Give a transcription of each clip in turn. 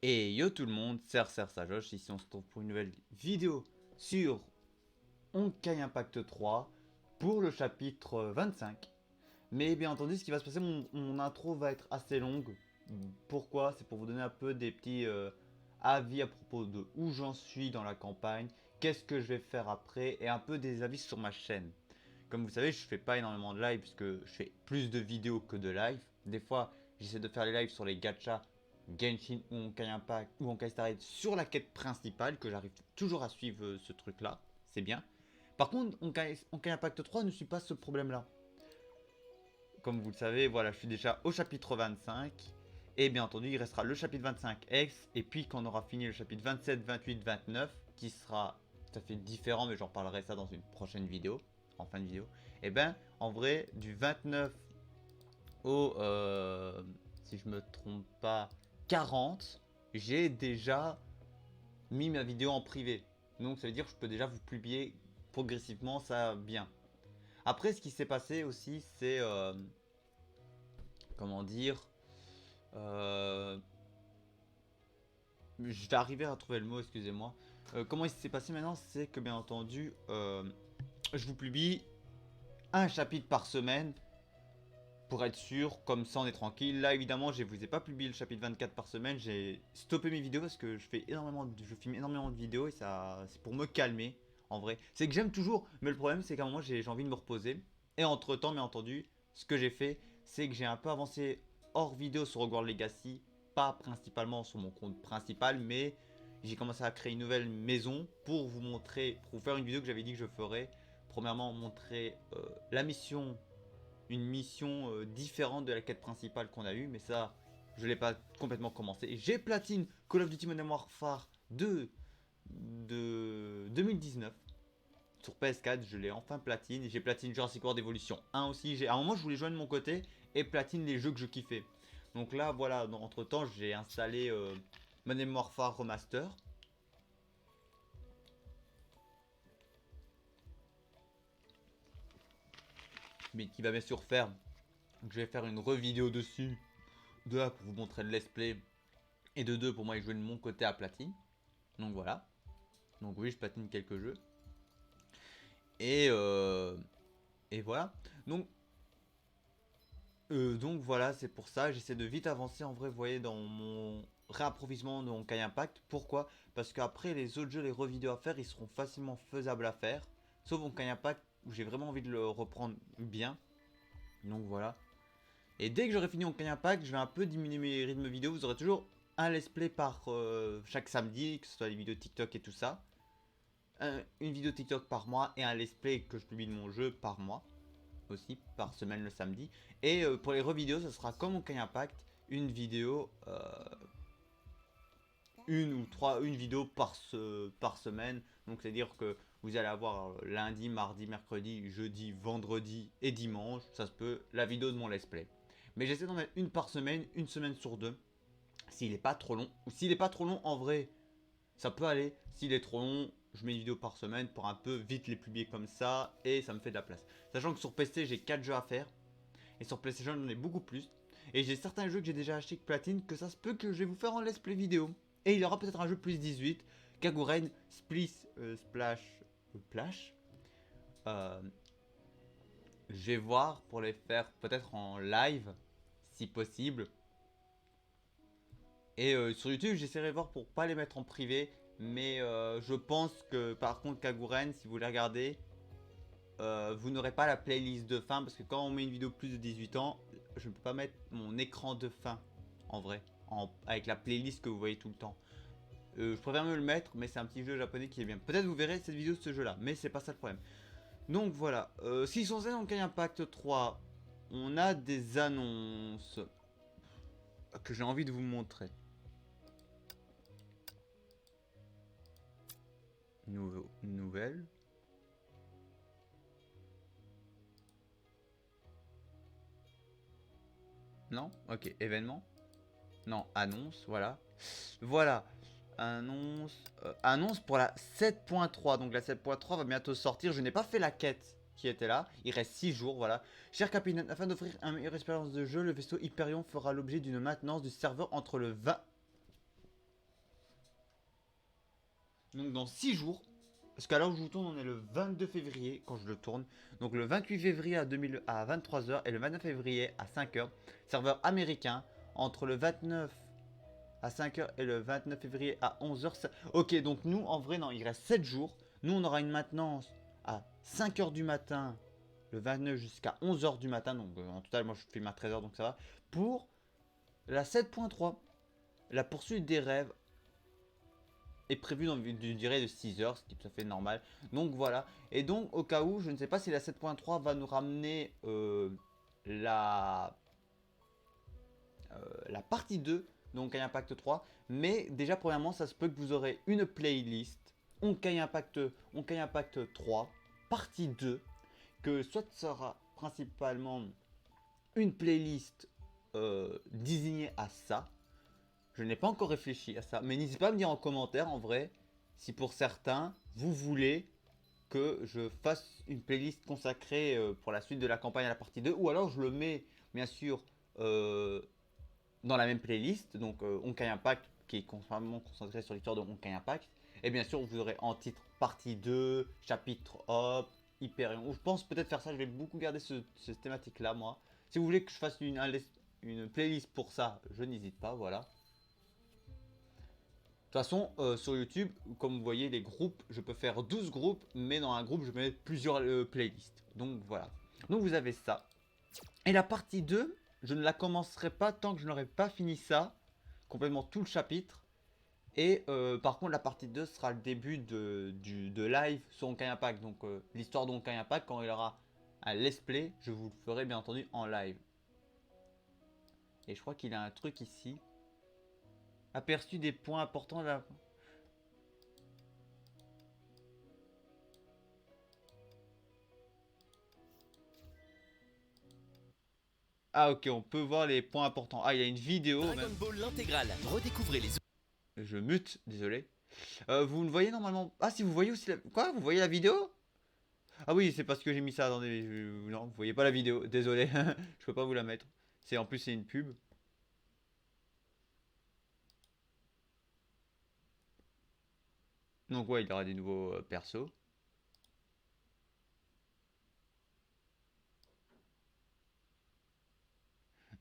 Et yo tout le monde, c'est Sajosh, ici on se retrouve pour une nouvelle vidéo sur Honkai Impact 3 pour le chapitre 25. Mais bien entendu, ce qui va se passer, mon intro va être assez longue. Pourquoi? C'est pour vous donner un peu des petits avis à propos de où j'en suis dans la campagne, qu'est-ce que je vais faire après et un peu des avis sur ma chaîne. Comme vous savez, je fais pas énormément de live puisque je fais plus de vidéos que de live. Des fois, j'essaie de faire les lives sur les gachas Genshin ou Honkai Impact ou Honkai Star Rail sur la quête principale, que j'arrive toujours à suivre ce truc là, c'est bien. Par contre, Honkai Impact 3 ne suit pas ce problème là. Comme vous le savez, voilà, je suis déjà au chapitre 25. Et bien entendu, il restera le chapitre 25X. Et puis quand on aura fini le chapitre 27, 28, 29, qui sera tout à fait différent, mais j'en parlerai ça dans une prochaine vidéo, en fin de vidéo. Et ben, en vrai, du 29 au, si je me trompe pas, 40, j'ai déjà mis ma vidéo en privé. Donc ça veut dire que je peux déjà vous publier progressivement ça bien. Après, ce qui s'est passé aussi, c'est, comment dire, euh, je vais arriver à trouver le mot, excusez-moi. Comment il s'est passé maintenant, c'est que bien entendu, je vous publie un chapitre par semaine pour être sûr, comme ça on est tranquille. Là évidemment, je vous ai pas publié le chapitre 24 par semaine, j'ai stoppé mes vidéos parce que je filme énormément de vidéos et ça, c'est pour me calmer en vrai. C'est que j'aime toujours, mais le problème c'est qu'à un moment j'ai envie de me reposer. Et entre temps, bien entendu, ce que j'ai fait, c'est que j'ai un peu avancé hors vidéo sur Hogwarts Legacy, pas principalement sur mon compte principal, mais j'ai commencé à créer une nouvelle maison pour vous montrer, pour vous faire une vidéo que j'avais dit que je ferais. Premièrement, montrer la mission, une mission différente de la quête principale qu'on a eue, mais ça, je l'ai pas complètement commencé. J'ai platine Call of Duty Modern Warfare 2 de 2019 sur PS4, je l'ai enfin platine. J'ai platine Jurassic World Evolution 1 aussi. À un moment, je voulais joindre mon côté et platine les jeux que je kiffais. Donc là, voilà, entre temps, j'ai installé Modern Warfare Remaster, mais qui va bien sûr faire. Donc, je vais faire une re-vidéo dessus. De 1 pour vous montrer le let's play. Et de 2 pour moi, y jouer de mon côté à platine. Donc voilà. Donc oui, je platine quelques jeux. Et, euh, et voilà. Donc voilà, c'est pour ça. J'essaie de vite avancer en vrai, vous voyez, dans mon réapprovisionnement de mon Kai Impact. Pourquoi? Parce qu'après, les autres jeux, les revidéos à faire, ils seront facilement faisables à faire. Sauf mon Kai Impact, où j'ai vraiment envie de le reprendre bien. Donc voilà. Et dès que j'aurai fini mon Kai Impact, je vais un peu diminuer mes rythmes vidéo. Vous aurez toujours un let's play par chaque samedi, que ce soit les vidéos TikTok et tout ça. Une vidéo TikTok par mois et un let's play que je publie de mon jeu par mois. Aussi par semaine le samedi. Et pour les revidéos, ça sera comme au Kai Impact, une vidéo, une vidéo par semaine. Donc c'est à dire que vous allez avoir lundi, mardi, mercredi, jeudi, vendredi et dimanche, ça se peut, la vidéo de mon let's play. Mais j'essaie d'en mettre une par semaine, une semaine sur deux, s'il est pas trop long. Ou s'il est pas trop long, en vrai, ça peut aller. S'il est trop long, je mets une vidéo par semaine pour un peu vite les publier comme ça et ça me fait de la place. Sachant que sur PC, j'ai 4 jeux à faire et sur PlayStation, j'en ai beaucoup plus. Et j'ai certains jeux que j'ai déjà achetés avec Platine que ça se peut que je vais vous faire en let's play vidéo. Et il y aura peut-être un jeu plus 18, Kaguren, Splash, Plash. Euh, je vais voir pour les faire peut-être en live, si possible. Et sur YouTube, j'essaierai de voir pour pas les mettre en privé. Mais je pense que par contre, Kaguren, si vous les regardez, vous n'aurez pas la playlist de fin. Parce que quand on met une vidéo plus de 18 ans, je ne peux pas mettre mon écran de fin. En vrai. Avec la playlist que vous voyez tout le temps. Je préfère me le mettre, mais c'est un petit jeu japonais qui est bien. Peut-être vous verrez cette vidéo de ce jeu-là, mais c'est pas ça le problème. Donc voilà. S'ils sont dans Kai Impact 3, on a des annonces que j'ai envie de vous montrer. Nouvelle. Non? Ok, événement. Non, annonce, voilà. Voilà. Annonce pour la 7.3. Donc la 7.3 va bientôt sortir. Je n'ai pas fait la quête qui était là. Il reste 6 jours, voilà. Cher capitaine, afin d'offrir une meilleure expérience de jeu, le vaisseau Hyperion fera l'objet d'une maintenance du serveur entre le 20... Donc dans 6 jours, parce qu'à l'heure où je vous tourne, on est le 22 février quand je le tourne. Donc le 28 février à 23h et le 29 février à 5h. Serveur américain entre le 29 à 5h et le 29 février à 11h. Ok, donc nous, en vrai, non, il reste 7 jours. Nous, on aura une maintenance à 5h du matin, le 29 jusqu'à 11h du matin. Donc en total, moi, je filme à 13h, donc ça va. Pour la 7.3, la poursuite des rêves est prévue dans une durée de 6 heures, ce qui est tout à fait normal. Donc voilà. Et donc, au cas où, je ne sais pas si la 7.3 va nous ramener la la partie 2 donc Impact 3. Mais déjà, premièrement, ça se peut que vous aurez une playlist Honkai Impact 3, partie 2, que soit sera principalement une playlist désignée à ça. Je n'ai pas encore réfléchi à ça, mais n'hésitez pas à me dire en commentaire, en vrai, si pour certains, vous voulez que je fasse une playlist consacrée pour la suite de la campagne à la partie 2, ou alors je le mets, bien sûr, dans la même playlist, donc Honkai Impact, qui est constamment concentré sur l'histoire de Honkai Impact. Et bien sûr, vous aurez en titre partie 2, chapitre hop, Hyperion. Je pense peut-être faire ça, je vais beaucoup garder cette thématique-là, moi. Si vous voulez que je fasse une playlist pour ça, je n'hésite pas, voilà. De toute façon, sur YouTube, comme vous voyez, les groupes, je peux faire 12 groupes, mais dans un groupe, je mets plusieurs playlists. Donc voilà. Donc vous avez ça. Et la partie 2, je ne la commencerai pas tant que je n'aurai pas fini ça, complètement tout le chapitre. Et par contre, la partie 2 sera le début de live sur Honkai Impact. Donc l'histoire de Honkai Impact, quand il y aura un let's play, je vous le ferai bien entendu en live. Et je crois qu'il a un truc ici. Aperçu des points importants de la... Ah ok, on peut voir les points importants. Ah, il y a une vidéo Dragon même. Ball l'intégrale. Redécouvrez les... Je mute, désolé. Vous ne voyez normalement... Ah si, vous voyez aussi la... Quoi? Vous voyez la vidéo? Ah oui, c'est parce que j'ai mis ça. Attendez, non, vous voyez pas la vidéo. Désolé, je peux pas vous la mettre. En plus c'est une pub. Donc ouais, il y aura des nouveaux persos.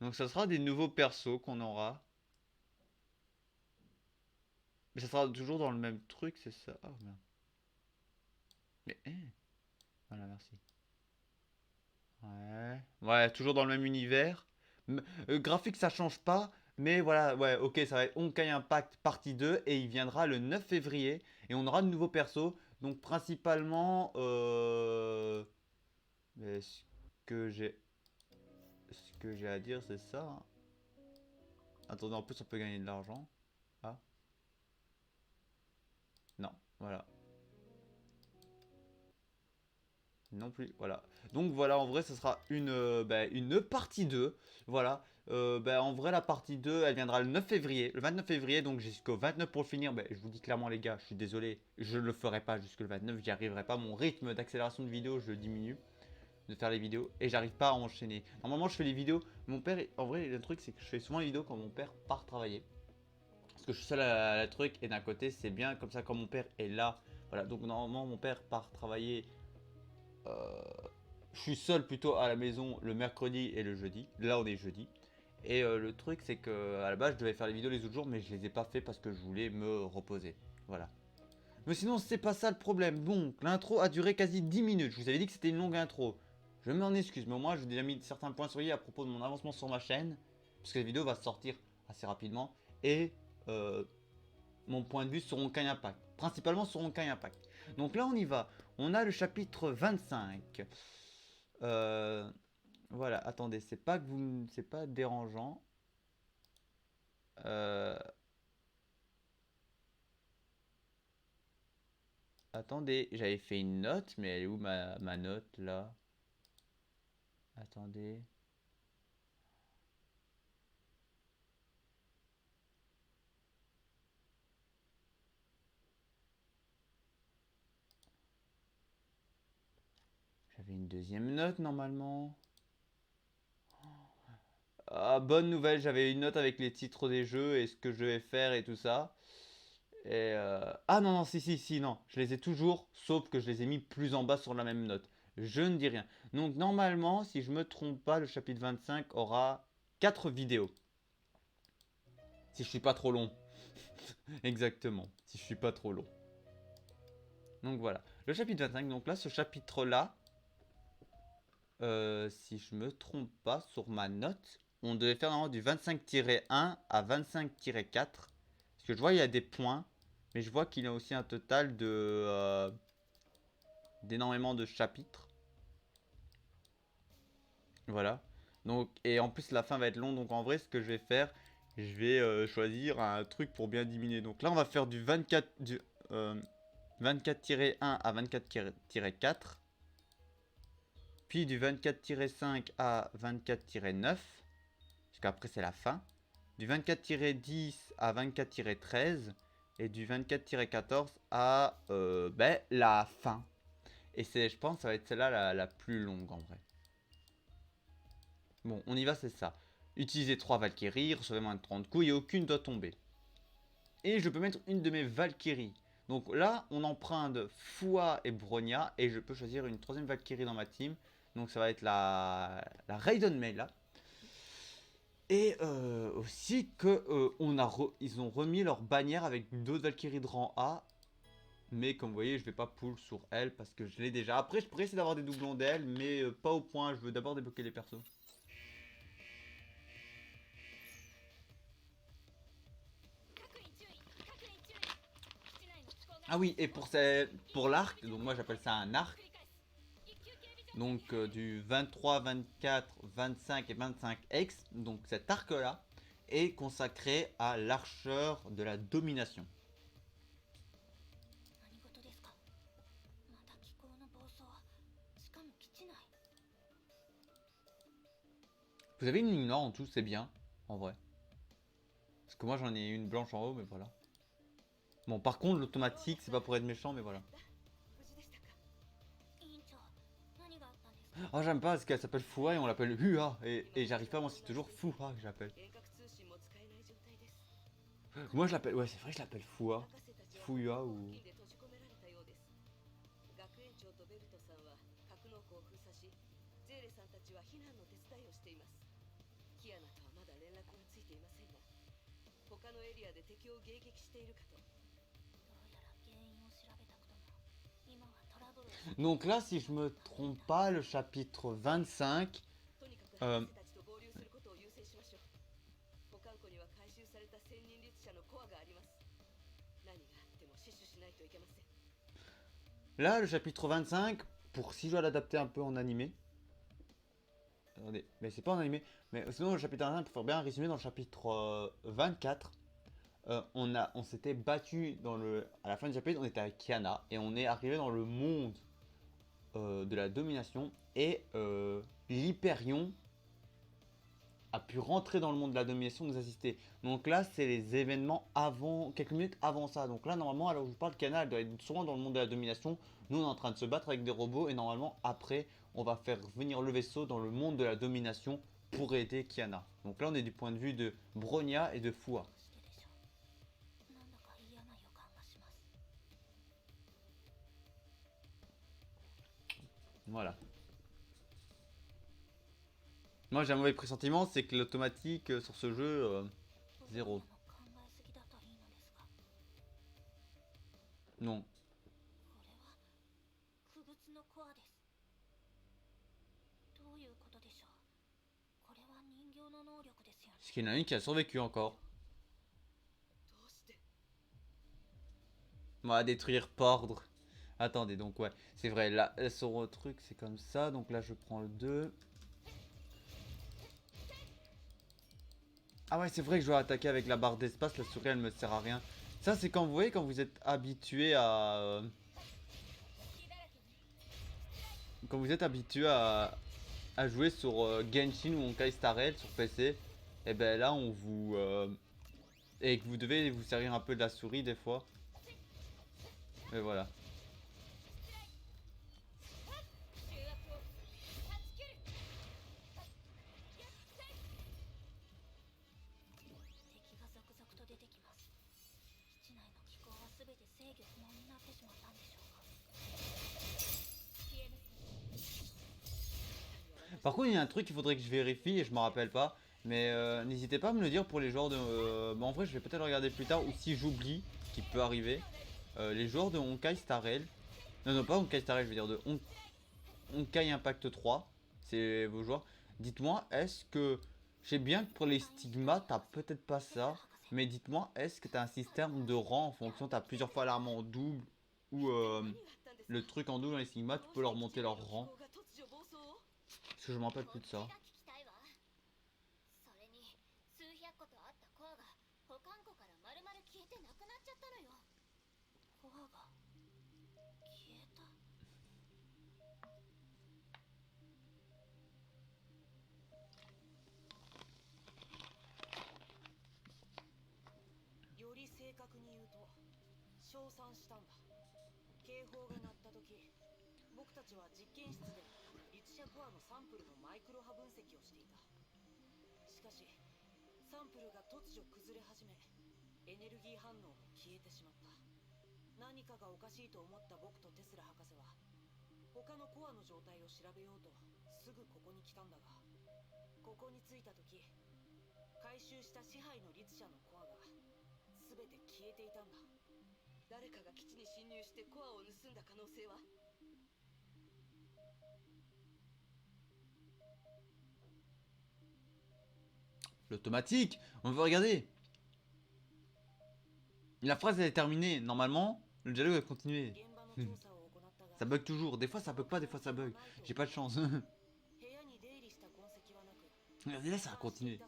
Donc ça sera des nouveaux persos qu'on aura. Mais ça sera toujours dans le même truc, c'est ça. Oh merde. Mais voilà, merci. Ouais. Ouais, toujours dans le même univers. Graphique, ça change pas. Mais voilà, ouais, ok, ça va être Honkai Impact partie 2 et il viendra le 9 février. Et on aura de nouveaux persos. Donc principalement, mais que j'ai ce que j'ai à dire, c'est ça, hein. Attendez, en plus, on peut gagner de l'argent. Ah, non, voilà. Non plus, voilà. Donc voilà, en vrai, ce sera une partie 2. Voilà. En vrai, la partie 2 elle viendra le 9 février. Le 29 février, donc jusqu'au 29 pour le finir. Je vous dis clairement, les gars, je suis désolé. Je ne le ferai pas jusqu'au 29. J'y arriverai pas. Mon rythme d'accélération de vidéo, je le diminue de faire les vidéos. Et j'arrive pas à enchaîner. Normalement, je fais les vidéos. Mon père, en vrai, le truc, c'est que je fais souvent les vidéos quand mon père part travailler. Parce que je suis seul à la truc. Et d'un côté, c'est bien comme ça quand mon père est là. Voilà, donc normalement, mon père part travailler. Euh, je suis seul plutôt à la maison le mercredi et le jeudi. Là, on est jeudi. Et le truc, c'est que à la base, je devais faire les vidéos les autres jours, mais je les ai pas fait parce que je voulais me reposer. Voilà. Mais sinon, c'est pas ça le problème. Bon, l'intro a duré quasi 10 minutes. Je vous avais dit que c'était une longue intro. Je m'en excuse, mais au moins, j'ai déjà mis certains points sur i à propos de mon avancement sur ma chaîne. Parce que la vidéo va sortir assez rapidement. Et euh, mon point de vue sur Honkai Impact. Principalement sur Honkai Impact. Donc là, on y va. On a le chapitre 25. Euh, voilà, attendez, c'est pas que vous, c'est pas dérangeant. Euh, attendez, j'avais fait une note, mais elle est où ma note là? Attendez. J'avais une deuxième note normalement. Ah, bonne nouvelle, j'avais une note avec les titres des jeux et ce que je devais faire et tout ça. Ah non, non, si, non. Je les ai toujours, sauf que je les ai mis plus en bas sur la même note. Je ne dis rien. Donc normalement, si je me trompe pas, le chapitre 25 aura 4 vidéos. Si je suis pas trop long. Exactement, si je suis pas trop long. Donc voilà. Le chapitre 25, donc là, ce chapitre-là, si je me trompe pas sur ma note, on devait faire normalement du 25-1 à 25-4. Parce que je vois il y a des points, mais je vois qu'il y a aussi un total de d'énormément de chapitres. Voilà. Donc, et en plus la fin va être longue, donc en vrai ce que je vais faire, je vais choisir un truc pour bien diminuer. Donc là on va faire du 24-1 à 24-4. Puis du 24-5 à 24-9. Parce qu'après c'est la fin. Du 24-10 à 24-13. Et du 24-14 à la fin. Et je pense que ça va être celle-là la plus longue en vrai. Bon, on y va, c'est ça. Utilisez 3 Valkyries, recevez moins de 30 coups et aucune doit tomber. Et je peux mettre une de mes Valkyries. Donc là, on emprunte Fua et Bronya. Et je peux choisir une troisième Valkyrie dans ma team. Donc ça va être la Raiden May là. Et aussi que ils ont remis leur bannière avec d'autres Valkyries de rang A. Mais comme vous voyez, je vais pas pull sur elle parce que je l'ai déjà. Après, je pourrais essayer d'avoir des doublons d'elle, mais pas au point. Je veux d'abord débloquer les persos. Ah oui, et pour l'arc, donc moi j'appelle ça un arc. Donc du 23, 24, 25 et 25X. Donc cet arc là est consacré à l'archeur de la domination. Vous avez une ligne noire en tout, c'est bien, en vrai. Parce que moi j'en ai une blanche en haut, mais voilà. Bon, par contre, l'automatique, c'est pas pour être méchant, mais voilà. Oh, j'aime pas parce qu'elle s'appelle Fua et on l'appelle Hua. Et j'arrive pas, moi c'est toujours Fua que j'appelle. Moi je l'appelle, ouais, c'est vrai que je l'appelle Fua. Fua ou. Donc là, si je me trompe pas, le chapitre 25. Euh, Là, le chapitre 25, pour si je dois l'adapter un peu en animé. Attendez, mais c'est pas en animé. Mais sinon, le chapitre 25, pour faire bien un résumé, dans le chapitre 24, on s'était battu à la fin du chapitre, on était avec Kiana et on est arrivé dans le monde de la domination et l'Hyperion a pu rentrer dans le monde de la domination, nous assister. Donc là, c'est les événements avant, quelques minutes avant ça. Donc là, normalement, alors je vous parle, Kiana, elle doit être souvent dans le monde de la domination. Nous, on est en train de se battre avec des robots et normalement, après, on va faire venir le vaisseau dans le monde de la domination pour aider Kiana. Donc là, on est du point de vue de Bronya et de Fua. Voilà. Moi, j'ai un mauvais pressentiment, c'est que l'automatique sur ce jeu, zéro. Non. Parce qu'il y en a une qui a survécu encore. On va détruire Pordre. Attendez, donc ouais, c'est vrai, là, sur le truc, c'est comme ça. Donc là, je prends le 2. Ah ouais, c'est vrai que je dois attaquer avec la barre d'espace, la souris, elle me sert à rien. Ça, c'est quand vous voyez, quand vous êtes habitué à... quand vous êtes habitué à jouer sur Genshin ou Honkai Star Rail sur PC. Et ben là, on vous... et que vous devez vous servir un peu de la souris des fois. Et voilà. Par contre, il y a un truc qu'il faudrait que je vérifie et je me rappelle pas. Mais n'hésitez pas à me le dire pour les joueurs de. Bah, en vrai, je vais peut-être le regarder plus tard. Ou si j'oublie, ce qui peut arriver. Les joueurs de Honkai Star Rail. Non, non, pas Honkai Star Rail, je veux dire de Honkai Impact 3. C'est vos joueurs. Dites-moi, est-ce que. Je sais bien que pour les stigmas, t'as peut-être pas ça. Mais dites-moi, est-ce que t'as un système de rang en fonction, t'as plusieurs fois l'arme en double. Ou le truc en double dans les stigmas, tu peux leur monter leur rang. Parce que je me rappelle plus de ça. L'automatique. On veut regarder. La phrase elle est terminée. Normalement, le dialogue va continuer. Ça bug toujours. Des fois ça bug pas, des fois ça bug. J'ai pas de chance. Regardez là, ça va continuer.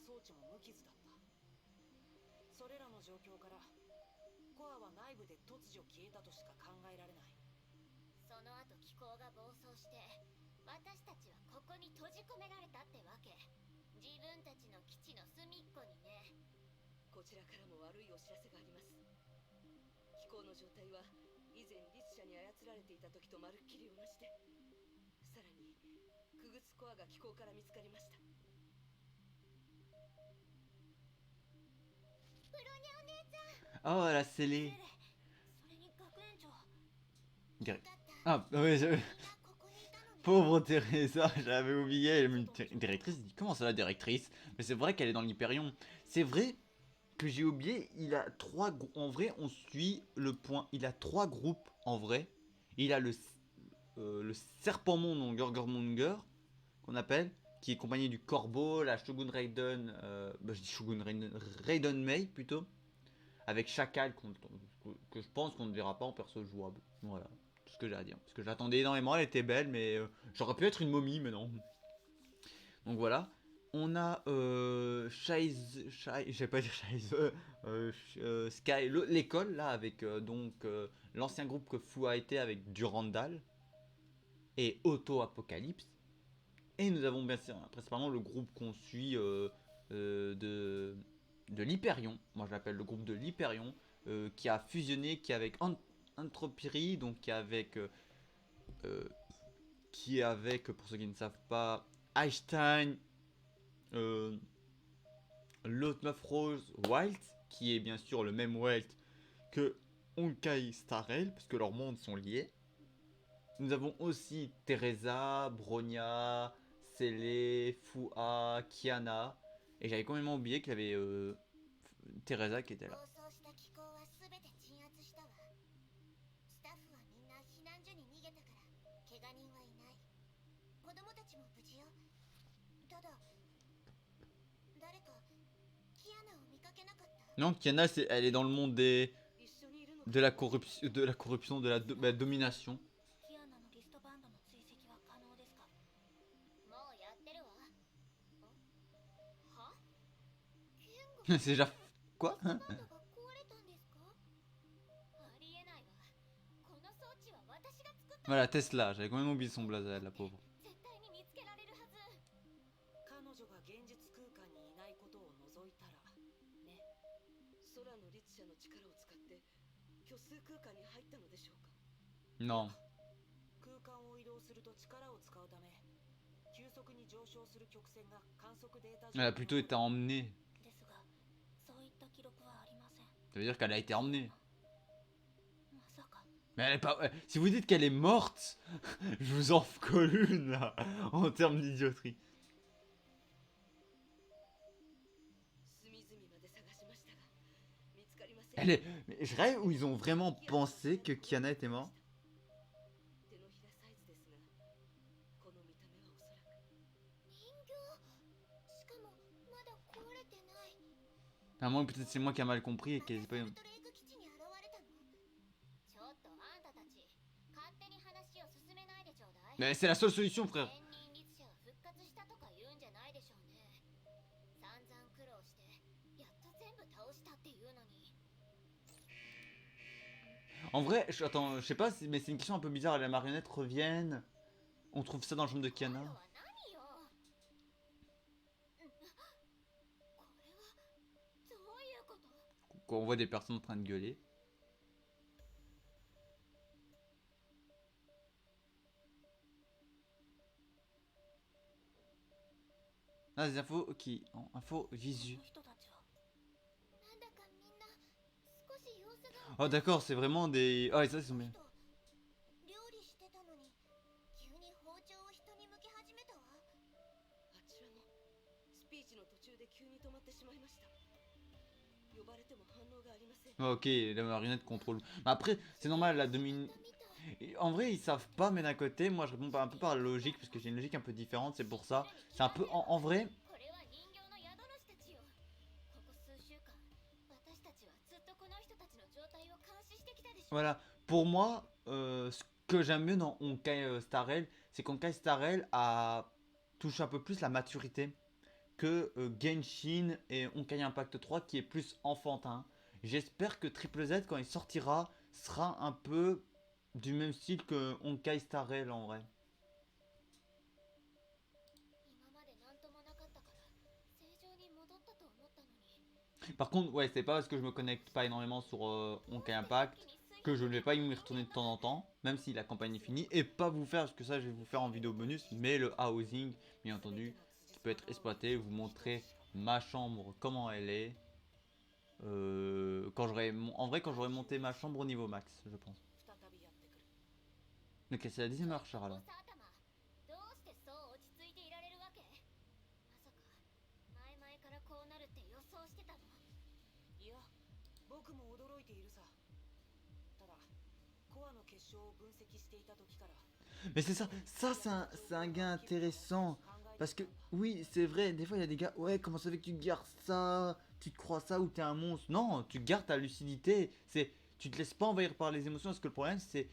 Oh, la scellée. Ah, ouais, pauvre Teresa, j'avais oublié, elle est une directrice. Comment ça la directrice? Mais c'est vrai qu'elle est dans l'Hyperion. C'est vrai que j'ai oublié, il a trois groupes. En vrai, on suit le point. Il a trois groupes en vrai. Il a le serpent-monde, donc Gorgormonger, qu'on appelle, qui est accompagné du corbeau, la Shogun Raiden, bah je dis Shogun Raiden, Raiden Mei plutôt, avec Chacal, que je pense qu'on ne verra pas en perso jouable. Voilà, tout ce que j'ai à dire. Parce que j'attendais énormément, elle était belle, mais j'aurais pu être une momie, mais non. Donc voilà. On a je vais pas dire Sky, l'école là avec l'ancien groupe que Fu a été avec Durandal et Auto Apocalypse. Et nous avons bien sûr principalement le groupe qu'on suit de l'Hyperion. Moi je l'appelle le groupe de l'Hyperion qui a fusionné, qui est avec Anthropyrie, donc euh, qui est avec, pour ceux qui ne savent pas, Einstein, euh, l'autre meuf rose, Wild, qui est bien sûr le même Wild que Honkai Star Rail, puisque leurs mondes sont liés. Nous avons aussi Teresa, Bronya, Sele, Fua, Kiana. Et j'avais complètement oublié qu'il y avait Teresa qui était là. Non, Kiana, elle est dans le monde de la corruption, de la domination. C'est déjà... Quoi? Voilà, Tesla, j'avais quand même oublié son blaze, la pauvre. Non. Elle a plutôt été emmenée. Ça veut dire qu'elle a été emmenée. Mais elle est pas. Si vous dites qu'elle est morte, je vous en colle une là, en termes d'idioterie. Elle est. Mais je rêve où ils ont vraiment pensé que Kiana était morte. À moins peut-être c'est moi qui a mal compris et qu'elle est pas. Mais c'est la seule solution, frère. En vrai, attends, je sais pas, mais c'est une question un peu bizarre. Les marionnettes reviennent. On trouve ça dans le chambre de Kiana. Quand on voit des personnes en train de gueuler. Ah, des infos qui. Infos visu. Oh, d'accord, c'est vraiment des. Oh, et ça, ils sont bien. Ok, la marionnette contrôle. Mais après, c'est normal, la demi. En vrai, ils savent pas, mais d'un côté, moi je réponds un peu par la logique, parce que j'ai une logique un peu différente, c'est pour ça. C'est un peu. En vrai. Voilà. Pour moi, ce que j'aime mieux dans Honkai Star Rail, c'est qu'Honkai Star Rail touche un peu plus la maturité que Genshin et Honkai Impact 3 qui est plus enfantin. J'espère que Triple Z quand il sortira sera un peu du même style que Honkai Star Rail en vrai. Par contre, ouais, c'est pas parce que je me connecte pas énormément sur Honkai Impact que je ne vais pas y retourner de temps en temps, même si la campagne est finie, et pas vous faire, parce que ça je vais vous faire en vidéo bonus, mais le housing, bien entendu, qui peut être exploité, vous montrer ma chambre, comment elle est, en vrai, quand j'aurai monté ma chambre au niveau max, je pense. Ok, c'est la 10ème heure, Charles. Mais c'est ça, c'est un gars intéressant. Parce que, oui, c'est vrai, des fois il y a des gars, ouais, comment ça fait que tu gardes ça? Tu te crois ça ou t'es un monstre? Non, tu gardes ta lucidité. Tu te laisses pas envahir par les émotions. Parce que le problème, c'est,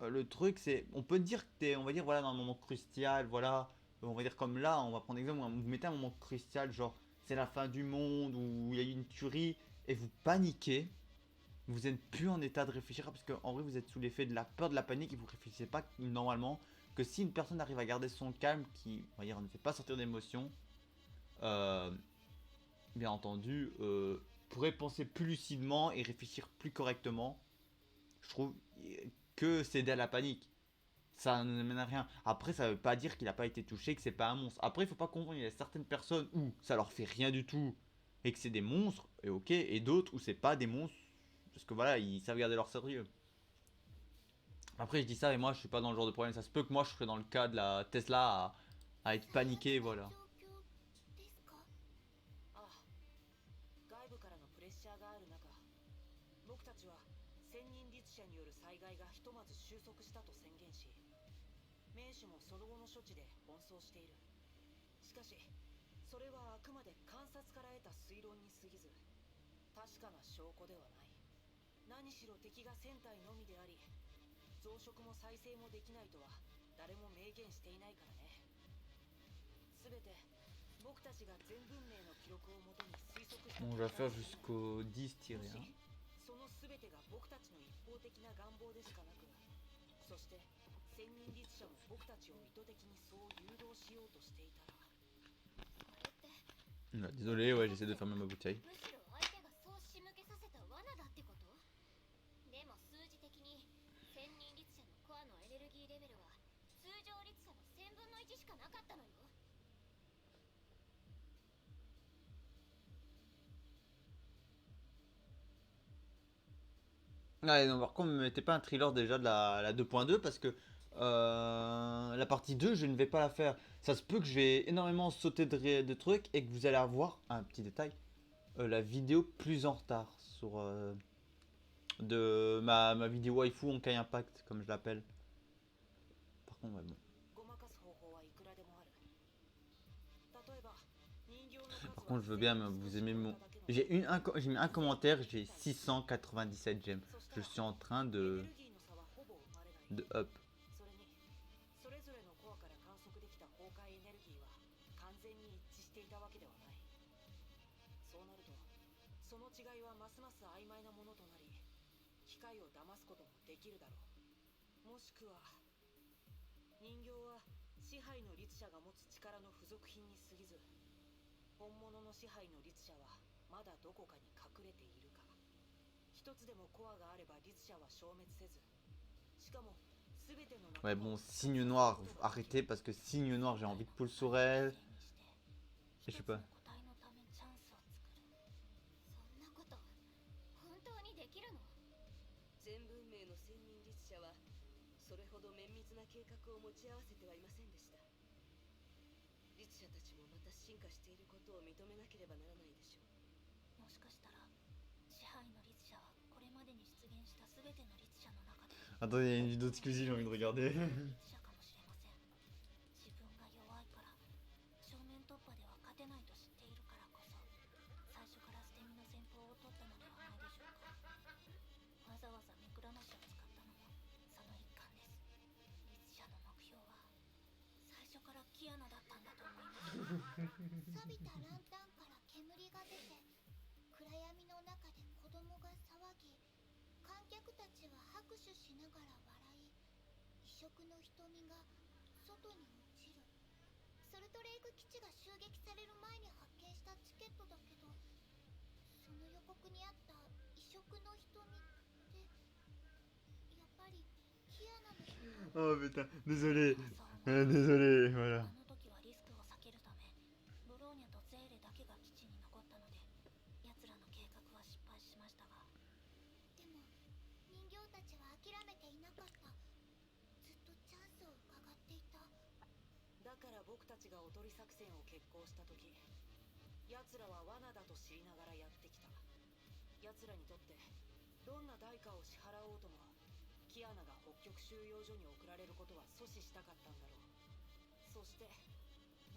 le truc, c'est, on peut dire que t'es, on va dire, voilà, dans un moment crucial, voilà, on va dire comme là, on va prendre exemple, vous mettez un moment crucial, genre, c'est la fin du monde, ou il y a eu une tuerie, et vous paniquez, vous n'êtes plus en état de réfléchir parce qu'en vrai vous êtes sous l'effet de la peur, de la panique et vous réfléchissez pas normalement que si une personne arrive à garder son calme, qui on va dire, ne fait pas sortir d'émotions, euh, bien entendu, pourrait penser plus lucidement et réfléchir plus correctement, je trouve que céder à la panique. Ça ne mène à rien. Après, ça veut pas dire qu'il n'a pas été touché, que c'est pas un monstre. Après, il faut pas confondre. Il y a certaines personnes où ça leur fait rien du tout et que c'est des monstres, et ok, et d'autres où c'est pas des monstres parce que voilà, ils savent garder leur sérieux. Après, je dis ça et moi, je suis pas dans le genre de problème. Ça se peut que moi, je serais dans le cas de la Tesla à être paniqué, voilà. Bon, je vais faire jusqu'au 10-1. Désolé, ouais, j'essaie de fermer ma bouteille. Ouais, non, par contre, me mettez pas un thriller déjà de la 2.2 parce que la partie 2, je ne vais pas la faire. Ça se peut que je vais énormément sauter de trucs et que vous allez avoir un petit détail, la vidéo plus en retard sur de ma vidéo waifu en Kai Impact, comme je l'appelle. Par contre, ouais, bon. ごまかす方法はいくらでもある。例えば人形のPar 数は contre, je veux 1000 bien, に vous 少し aimez 超え mon. ただけの J'ai mis un commentaire, j'ai 697 gemmes. そした Je ら suis en train エネ de, ルギーの差はほぼ生まれない。 de up. それにそれぞれのコアから観測できた崩壊エネルギーは完全に一致していたわけではない。そうなるとその違いはますます曖昧なものとなり、機械を騙すこともできるだろう。もしくは人形は支配の律者が持つ力の付属品に過ぎず、本物の支配の律者はまだどこかに隠れているか。一つでもコアがあれば律者は消滅せず、しかも全ての Ouais, bon, signe noir, arrêtez parce que signe noir, j'ai envie de pull sur elle. Et je sais pas. 全文明の千人律者はそれほど綿密な計画を持ち合わせてはいませんでした。律者たちもまた進化していることを認めなければならないでしょう。もしかしたら支配の律者はこれまでに出現した全ての律者の中で Attendez, il y a une vidéo exclusive, j'ai envie de regarder. 律者かもしれません。自分が弱いから正面突破では勝てないと知っているからこそ、最初から捨て身の戦法を取ったのではないでしょうか。わざわざ目くらましを使ったのもその一環です。律者の目標は最初からキアナだったんだと思います。錆びたランタンから煙が出て、暗闇の中で子供が騒ぎ、観客たちは拍手しながら笑い、異色の瞳が外に落ちる。ソルトレイク基地が襲撃される前に発見したチケットだけど、その予告にあった異色の瞳ってやっぱりキアナの瞳。 Oh putain, désolé. Désolé, voilà. あの時はリスクを避けるため、ブローニャとゼーレだけが基地に残ったので、奴らの計画は失敗しましたが。でも人形たちは諦めていなかった。ずっとチャンスを伺っていた。だから僕たちがおとり作戦を決行した時、奴らは罠だと知りながらやってきた。奴らにとってどんな代価を支払おうとも、キアナが北極収容所に送られることは阻止したかったんだろう。そして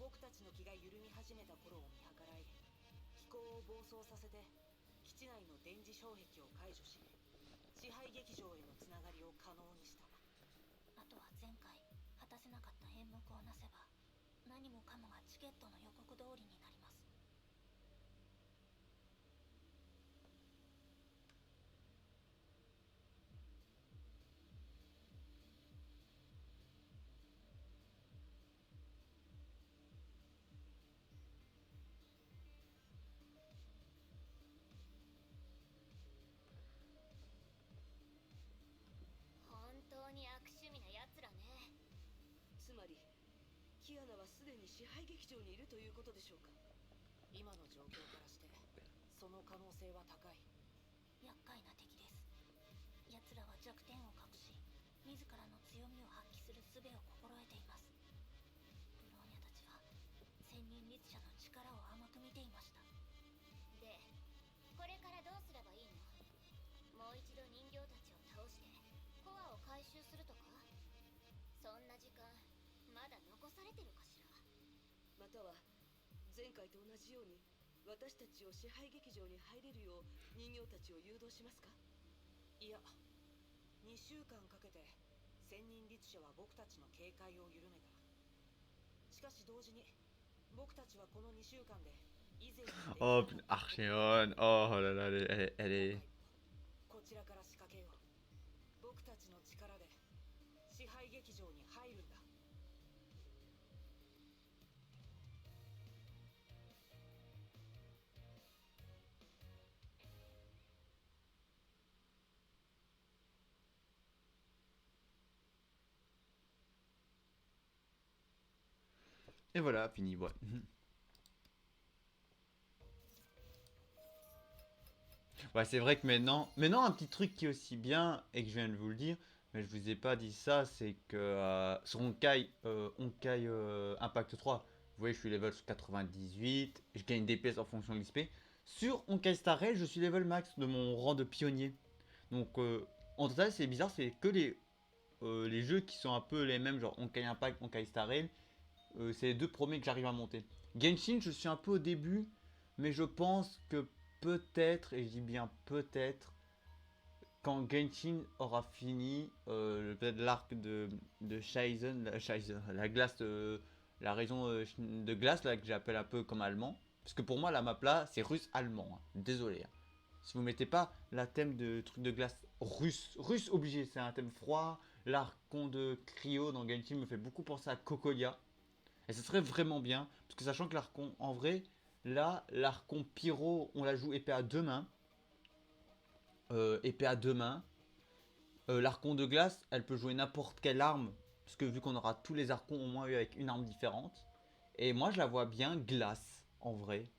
僕たちの気が緩み始めた頃を見計らい、機構を暴走させて基地内の電磁障壁を解除し、支配劇場へのつながりを可能にした。あとは前回果たせなかった演目をなせば、何もかもがチケットの予告通りになります。本当に悪趣味な奴らね。つまりキアナはすでに支配劇場にいるということでしょうか。今の状況からしてその可能性は高い。厄介な敵です。奴らは弱点を隠し、自らの強みを発揮する術を心得ています。ブローニャたちは千人律者の力を甘く見ていました。で、これからどうすればいいの？もう一度人形たちを倒してコアを回収するとか？そんな時間まだ残されてるかしら。または前回と同じように私たちを支配劇場に入れるよう人形たちを誘導しますか？いや、2週間かけて千人律者は僕たちの警戒を緩めた。しかし同時に僕たちはこの2週間で以前にできた Oh, putain, Archéon. Oh là là, elle est. こちらから仕掛けよう。僕たちの力で支配劇場に入るんだ。Et voilà, fini, ouais. Ouais, c'est vrai que maintenant, un petit truc qui est aussi bien, et que je viens de vous le dire, mais je vous ai pas dit ça, c'est que sur Honkai Impact 3, vous voyez, je suis level 98, je gagne des pièces en fonction de l'XP. Sur Honkai Star Rail, je suis level max de mon rang de pionnier. Donc, en total, c'est bizarre, c'est que les jeux qui sont un peu les mêmes, genre Honkai Impact, Honkai Star Rail, c'est les deux premiers que j'arrive à monter. Genshin, je suis un peu au début, mais je pense que peut-être, et je dis bien peut-être, quand Genshin aura fini, peut-être l'arc de Shaizen, la glace, la région de glace là que j'appelle un peu comme allemand, parce que pour moi la map là c'est russe-allemand, hein. Désolé. Hein. Si vous mettez pas la thème de truc de glace russe obligé, c'est un thème froid. L'arcon de Cryo dans Genshin me fait beaucoup penser à Cocolia. Et ce serait vraiment bien, parce que sachant que l'arcon, en vrai, là, l'arcon Pyro, on la joue épée à deux mains. Épée à deux mains. L'arcon de glace, elle peut jouer n'importe quelle arme, parce que vu qu'on aura tous les arcons au moins eu avec une arme différente. Et moi, je la vois bien glace, en vrai.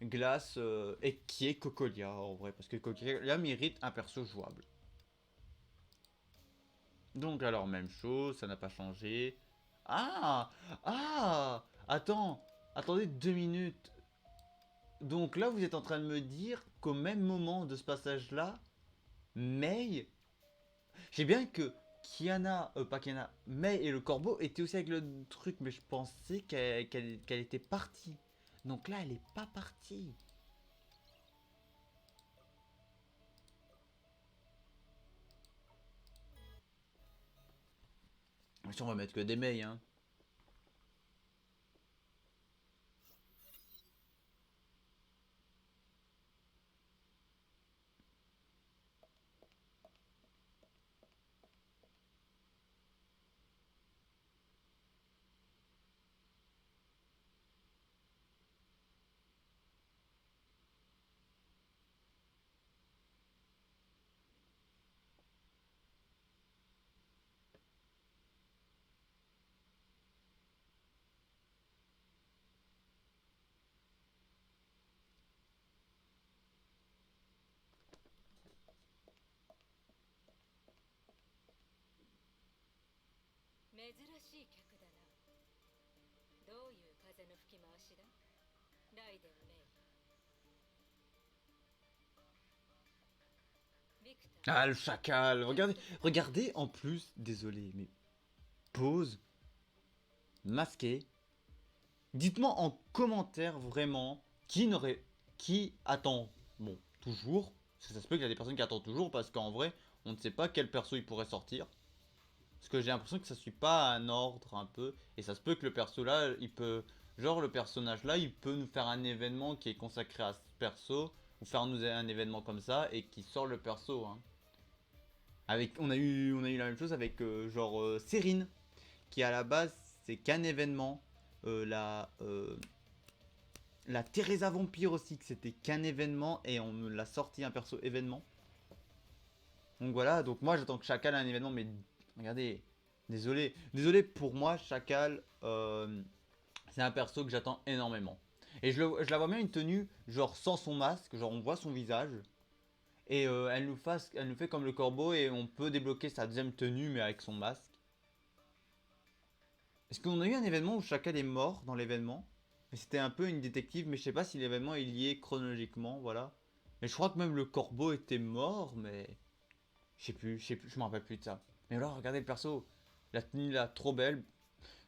Glace, et qui est Cocolia, en vrai, parce que Cocolia mérite un perso jouable. Donc alors, même chose, ça n'a pas changé. Ah. Attendez 2 minutes. Donc là, vous êtes en train de me dire qu'au même moment de ce passage-là, Mei... Je sais bien que Kiana, pas Kiana, Mei et le corbeau étaient aussi avec le truc, mais je pensais qu'elle était partie. Donc là, elle est pas partie. Si on va mettre que des Mei, hein. Ah, le chacal. Regardez en plus, désolé, mais pause, masqué. Dites-moi en commentaire vraiment qui attend. Bon, toujours. Parce que ça se peut qu'il y a des personnes qui attendent toujours parce qu'en vrai, on ne sait pas quel perso il pourrait sortir. Parce que j'ai l'impression que ça suit pas un ordre un peu. Et ça se peut que le perso là, il peut. Genre le personnage là, il peut nous faire un événement qui est consacré à ce perso. Ou faire nous un événement comme ça et qui sort le perso. Hein. On a eu la même chose avec genre Serine. Qui à la base, c'est qu'un événement. Euh, la, euh, la Teresa Vampire aussi, que c'était qu'un événement et on me l'a sorti un perso événement. Donc voilà, donc moi j'attends que Chacal ait un événement, mais regardez, désolé pour moi, Chacal, c'est un perso que j'attends énormément. Et je la vois bien une tenue, genre sans son masque, genre on voit son visage. Et elle nous fait comme le corbeau et on peut débloquer sa deuxième tenue, mais avec son masque. Est-ce qu'on a eu un événement où Chacal est mort dans l'événement? Mais c'était un peu une détective, mais je sais pas si l'événement est lié chronologiquement, voilà. Mais je crois que même le corbeau était mort, mais... je sais plus, je me rappelle plus de ça. Mais alors, regardez le perso. La tenue là, trop belle.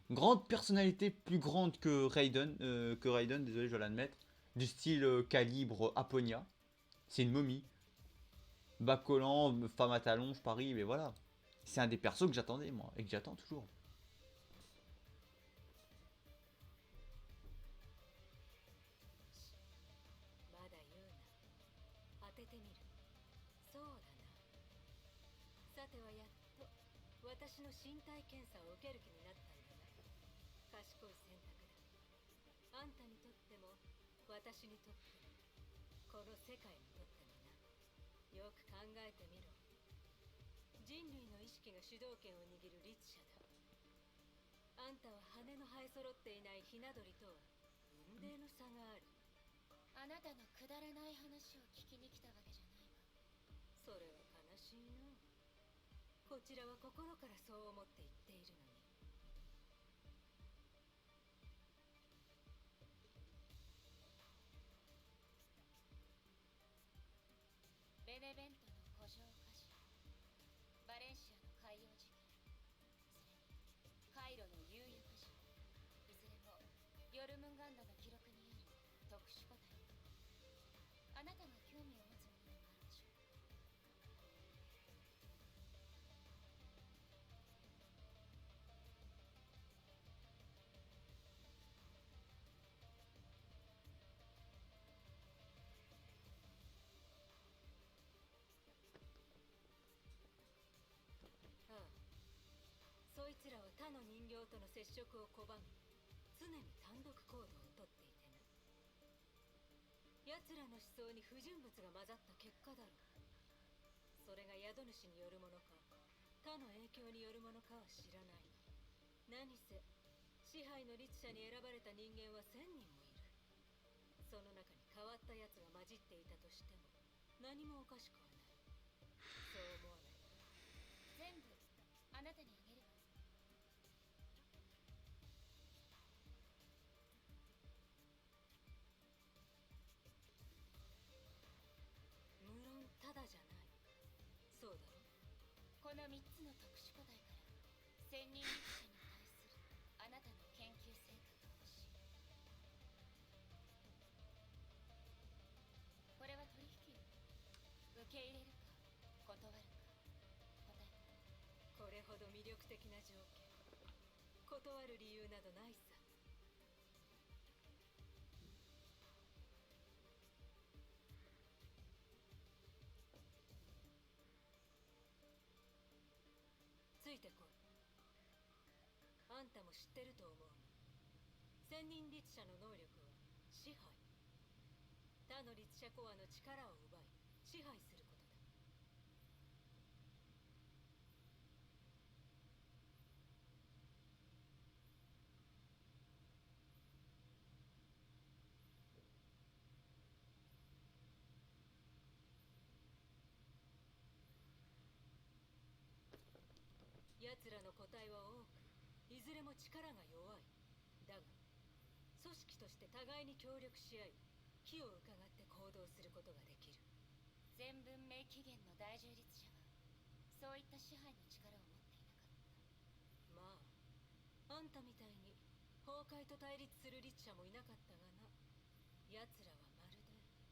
Grande personnalité, plus grande que Raiden, désolé, je dois l'admettre. Du style calibre Aponia. C'est une momie. Bas collant, femme à talons, je parie, mais voilà. C'est un des persos que j'attendais, moi, et que j'attends toujours. さてはやっと私の身体検査を受ける気になったんだな。賢い選択だ。あんたにとっても私にとってもこの世界にとってもな。よく考えてみろ。人類の意識が主導権を握る律者だ。あんたは羽の生え揃っていないひな鳥とは雲泥の差がある。あなたのくだらない話を聞きに来たわけじゃしいの。こちらは心からそう思って言っているのに。ベネベントの古城火事、バレンシアの海洋事件、それにカイロの釉薬事、いずれもヨルムンガンドの記録にある特殊個体。あなたが興味を持つものでもあるでしょう。ああ、そいつらは他の人形との接触を拒み、常に単独行動をとっていてね。奴らの思想に不純物が混ざった結果だろう。それが宿主によるものか他の影響によるものかは知らないが、何せ支配の律者に選ばれた人間は1000人もいる。その中に変わった奴が混じっていたとしても何もおかしくはない。そう思わない？全部あなたにあげるわ。無論ただじゃない。そうだろ？この3つの特殊個体から千人律者に対するあなたの研究成果が欲しい。これは取引よ。受け入れるか断るか答えて。これほど魅力的な条件、断る理由などないさ。ついてこい。あんたも知ってると思うが、千人律者の能力は支配。他の律者コアの力を奪い支配することだ。奴らの個体は多く、いずれも力が弱い。だが組織として互いに協力し合い、機を伺って行動することができる。全文明起源の大獣律者はそういった支配の力を持っていなかった。まあ、あんたみたいに崩壊と対立する律者もいなかったがな。奴らはまるで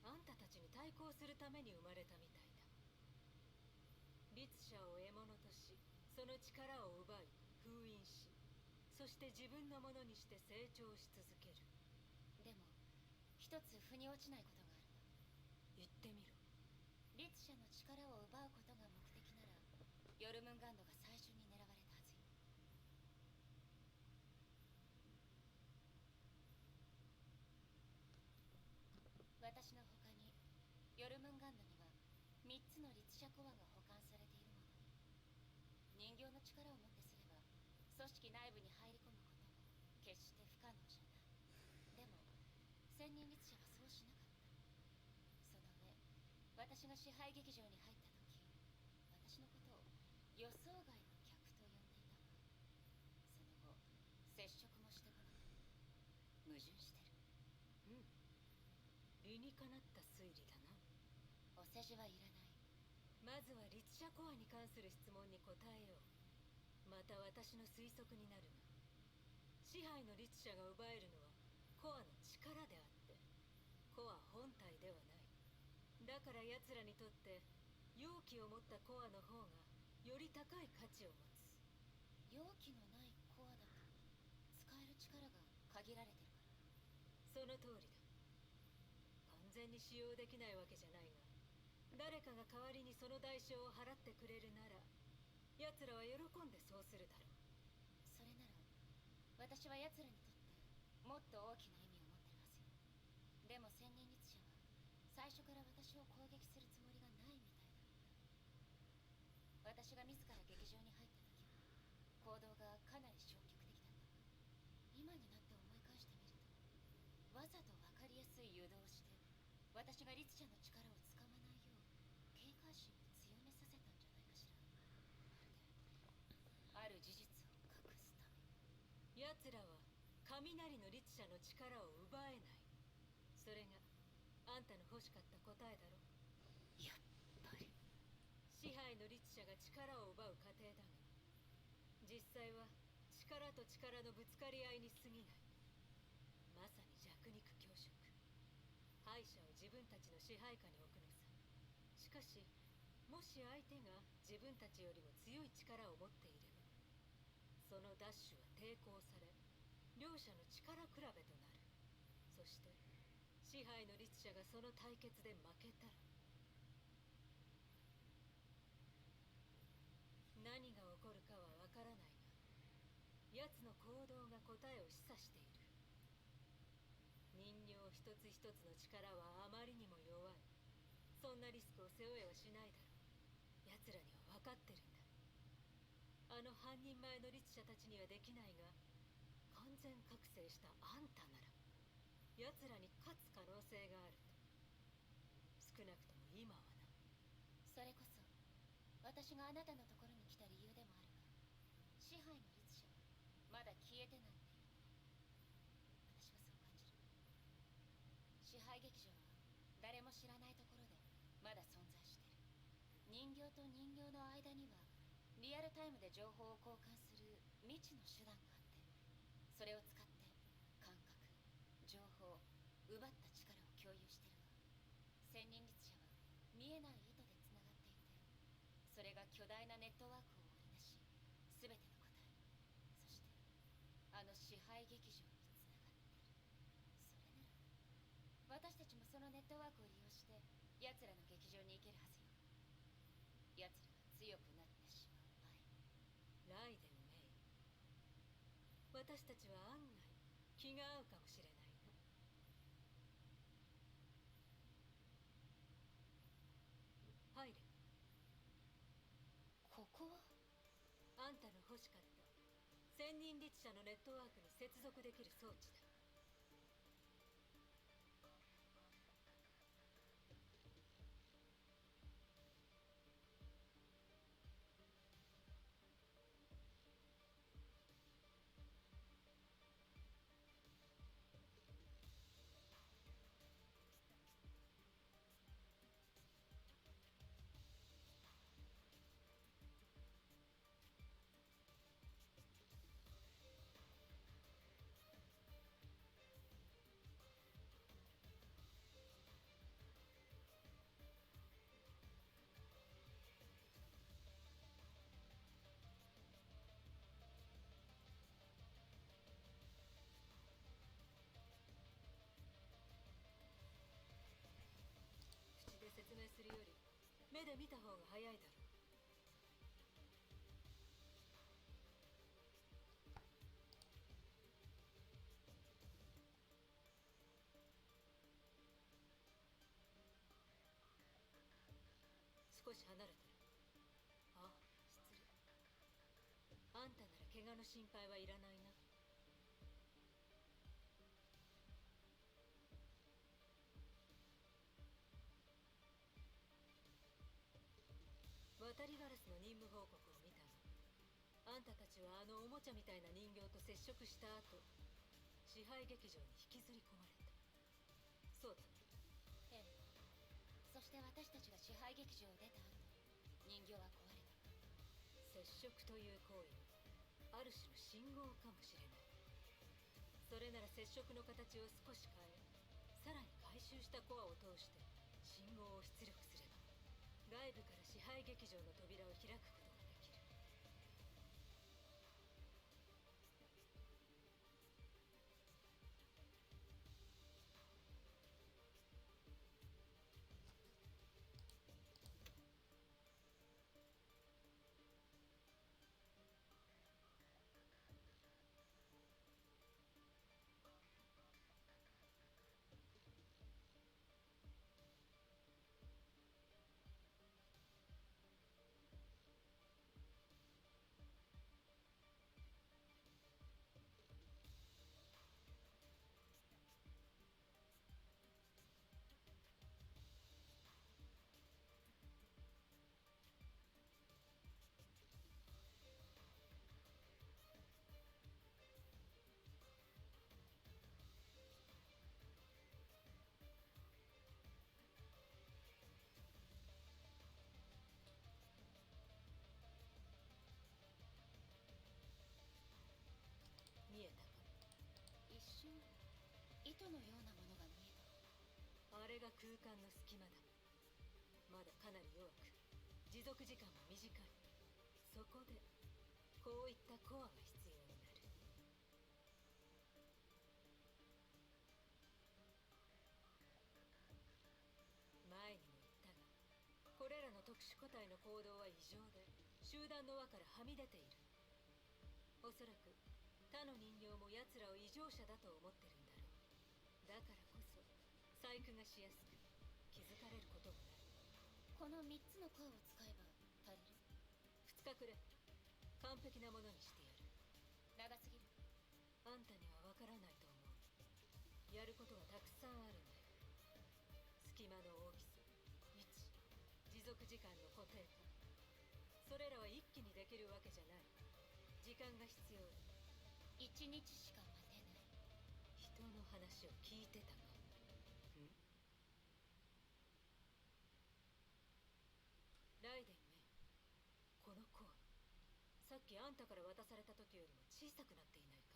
あんたたちに対抗するために生まれたみたいだ。律者を獲物とし、その力を奪い封印し、そして自分のものにして成長し続ける。でも一つ腑に落ちないことがあるわ。言ってみろ。律者の力を奪うことが目的ならヨルムンガンドが最初に狙われたはずよ。私の他にヨルムンガンドには3つの律者コアが保管されているもの。人形の力をもってすれば組織内部に入り込むことも決して不可能じゃない。でも千人律者はそうしなかった。その上私が支配劇場に入った時、私のことを予想外の客と呼んでいたわ。その後接触もしてこなかった。矛盾してる。うん、理にかなった推理だな。お世辞はいらない。まずは律者コアに関する質問に答えよう。また私の推測になるが、支配の律者が奪えるのはコアの力であってコア本体ではない。だから奴らにとって容器を持ったコアの方がより高い価値を持つ。容器のないコアだと使える力が限られてるから。その通りだ。完全に使用できないわけじゃないが、誰かが代わりにその代償を払ってくれるなら奴らは喜んでそうするだろう。それなら私は奴らにとってもっと大きな意味を持ってるはずよ。でも千人律者は最初から私を攻撃するつもりがないみたいだった。私が自ら劇場に入った時は行動がかなり消極的だったわ。今になって思い返してみると、わざと分かりやすい誘導をして私が律者の力をつかまないよう警戒心を強めさせたんじゃないか奴らは雷の律者の力を奪えない。それがあんたの欲しかった答えだろ。やっぱり支配の律者が力を奪う過程だが、実際は力と力のぶつかり合いに過ぎない。まさに弱肉強食。敗者を自分たちの支配下に置くのさ。しかしもし相手が自分たちよりも強い力を持っていれば、そのダッシュは抵抗され、両者の力比べとなる。そして支配の律者がその対決で負けたら、何が起こるかはわからないが、奴の行動が答えを示唆している。人形一つ一つの力はあまりにも弱い。そんなリスクを背負えはしないだろう。奴らには分かってるんだ。あの半人前の律者たちにはできないが、完全覚醒したあんたなら奴らに勝つ可能性がある。少なくとも今はな。それこそ私があなたのところに来た理由でもあるが、支配の律者はまだ消えてなんていない。私はそう感じる。支配劇場は誰も知らないところでまだ存在してる。人形と人形の間にはリアルタイムで情報を交換する未知の手段があって、それを使って感覚、情報、奪った力を共有してるわ。千人律者は見えない糸でつながっていて、それが巨大なネットワークを織りなし、全ての答え、そしてあの支配劇場につながってる。それなら私たちもそのネットワークを利用して奴らの劇場に行けるはずよ。奴らが強くなってしまう前に。ライデン・メイ、私たちは案外気が合うかもしれないな。入れ。ここはあんたの欲しかった千人律者のネットワークに接続できる装置だ。口で説明するより目で見た方が早いだろう。少し離れてる。あ、失礼。あんたなら怪我の心配はいらないな。渡りガラスの任務報告を見たが、あんたたちはあのおもちゃみたいな人形と接触した後、支配劇場に引きずり込まれた。そうだね。ええ。そして私たちが支配劇場を出た後、人形は壊れた。接触という行為はある種の信号かもしれない。それなら接触の形を少し変え、さらに回収したコアを通して信号を出力すれば、外部から支配劇場の扉を開くことができる。空間の隙間だ。まだかなり弱く、持続時間も短い。そこでこういったコアが必要になる。前にも言ったが、これらの特殊個体の行動は異常で、集団の輪からはみ出ている。おそらく他の人形も奴らを異常者だと思ってるんだろう。だからこそ細工がしやすく、気づかれることもない。この3つのコアを使えば足りる。2日くれ。完璧なものにしてやる。長すぎる。あんたにはわからないと思う。やることがたくさんあるんだよ。隙間の大きさ、位置、持続時間の固定化。それらは一気にできるわけじゃない。時間が必要だ。1日しか待てない。人の話を聞いてたか？ライデンね、このコア、さっきあんたから渡された時よりも小さくなっていないか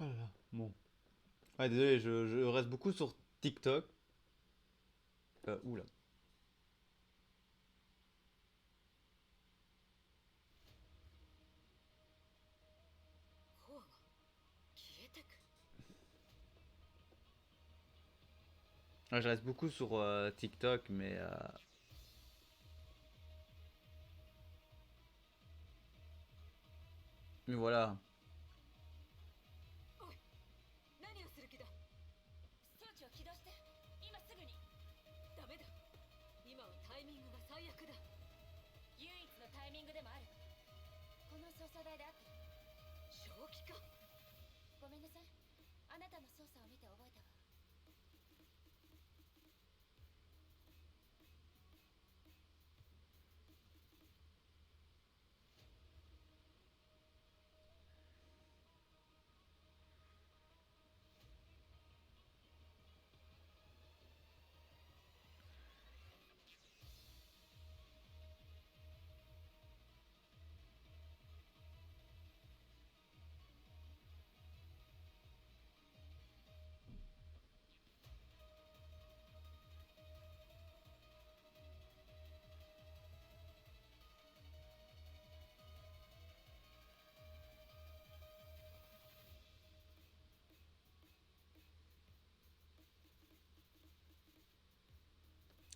？Voilà, bon. Ouais, désolé, je reste beaucoup sur TikTok. Oula. コアが消えてく。Ouais, je reste beaucoup sur TikTok, mais voilà. おい、何をする気だ？装置を起動して今すぐに。ダメだ。今はタイミングが最悪だ。唯一のタイミングでもある。この操作台であってる。正気か？ごめんなさい。あなたの操作を見て覚えたわ。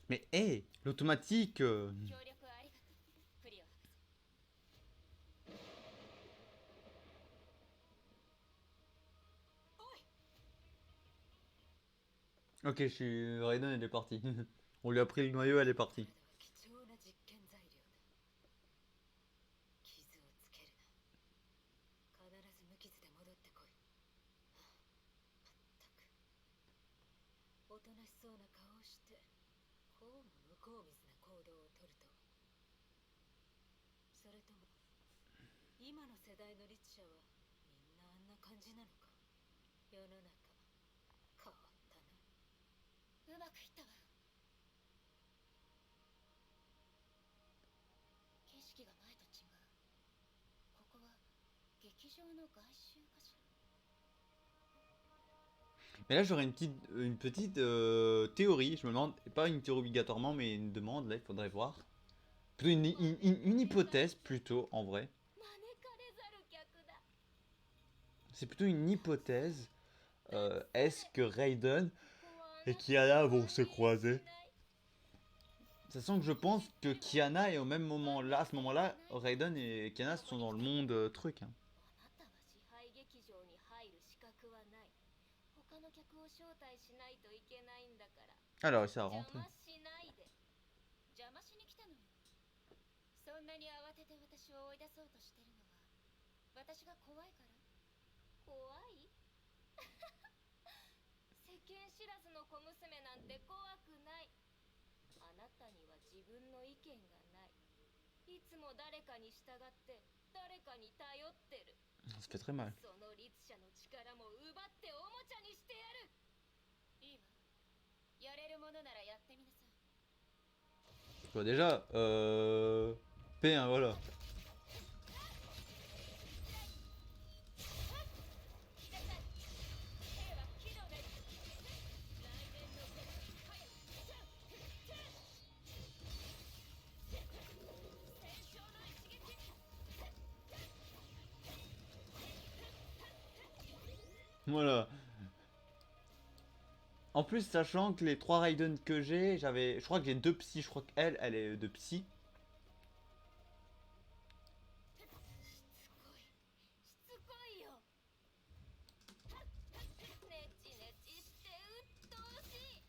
Mais hé, l'automatique. 協力ありがとう、クリオ博士。おい、 Ok, je suis. Raiden, elle est partie. On lui a pris le noyau, elle est partie. 貴重な実験材料だ。傷をつけるな。必ず無傷で戻ってこい。はあ、まったく。おとなしそうな顔をして、こうも向こう水な行動をとるとは。それとも、今の世代の律者はみんなあんな感じなのか。世の中、変わったな。うまくいったわ。景色が前と違う。ここは劇場の外周かしら。 Mais là, j'aurais une petite théorie. Je me demande, pas une théorie obligatoirement, mais une demande. Là, il faudrait voir. Plutôt une hypothèse, plutôt en vrai. 招かれざる客だ。 C'est plutôt une hypothèse. Est-ce que Raiden et Kiana vont se croiser? Sachant que je pense que Kiana est au même moment là, à ce moment-là, Raiden et Kiana sont dans le monde truc. Hein. あなたは支配劇場に入る資格はない。他の客を招待しないといけないんだから。 Elle a réussi à 邪 rentrer. 魔しないで。邪魔しに来たのよ。そんなに慌てて私私を追い出そうとしてるのは私が怖いから？怖い？世間知らずの小娘なんて怖くない。あなたには自分の意見がない。いつも誰かに従って誰かに頼ってる。 Ça fait très mal. その律者の力も奪っておもちゃにしてやる。いいわ。やれるものならやってみなさい。Bah déjà, P1, voilà. voilà. En plus, sachant que les 3 Raiden que j'ai, je crois que j'ai 2 psy, je crois qu'elle, elle est de psy. しつこいよ。ねちねちしてうっとうしい。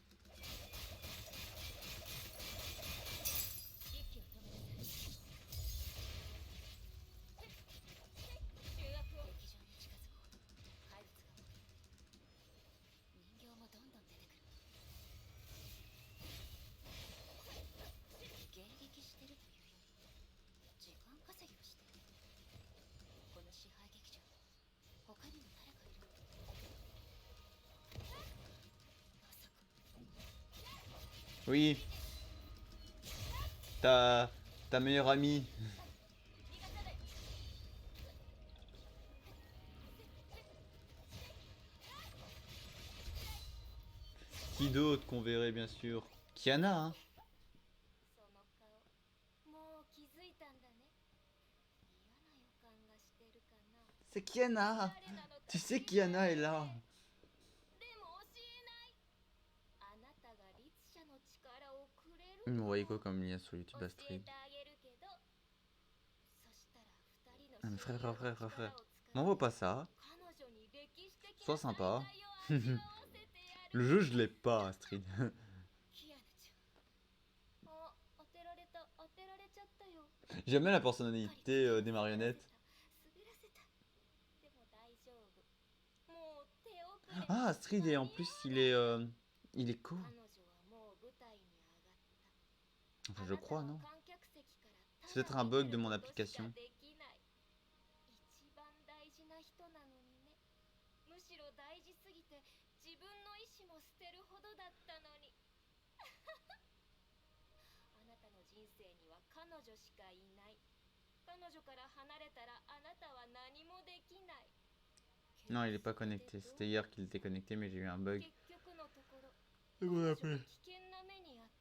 息を止めなさい。重圧を劇場に近づこう。怪物が多い。人形もどんどん出てくる。迎撃してるというより時間稼ぎをしている。この支配劇場、他にも誰かいる。まさか。 Oui. Ta meilleure amie. 逃がさない。 Qui d'autre qu'on verrait bien sûr? Kiana, hein. その顔、もう気づいたんだね。嫌な予感がしてるかな。 C'est Kiana. 誰なのか Tu sais Kiana est là. でも教えない。あなたが律者の力をくれる Il の m'envoyait quoi comme lien sur YouTube 教 Astrid? えてあげるけど。そしたら二人の Ah, mais 親友の frère. 力を使って M'envoie pas ça. 彼女に歴史的 Sois な sympa. 再会を味わわせてやる。 Le jeu, je l'ai pas, Astrid. キアナちゃん。あ、当てられた、当てられちゃったよ。 J'aime bien la personnalité des marionnettes. 滑らせた。でも大丈夫。もう手遅れ。 Ah, Astrid, et en plus, il est co. 彼女はもう舞台に上がった。 Enfin, je crois, non? 観客席から C'est peut-être un bug de mon application. 一番大事な人なのにね。むしろ大事すぎて自分の意志も捨てるほどだったのに。あなたの人生には彼女しかいない。彼女から離れたらあなたは何もできない。 Non, il est pas connecté. C'était hier qu'il était connecté, mais j'ai eu un bug. 結局のところ、 Et 彼 qu'on 女 a が fait. 危険な目にあった。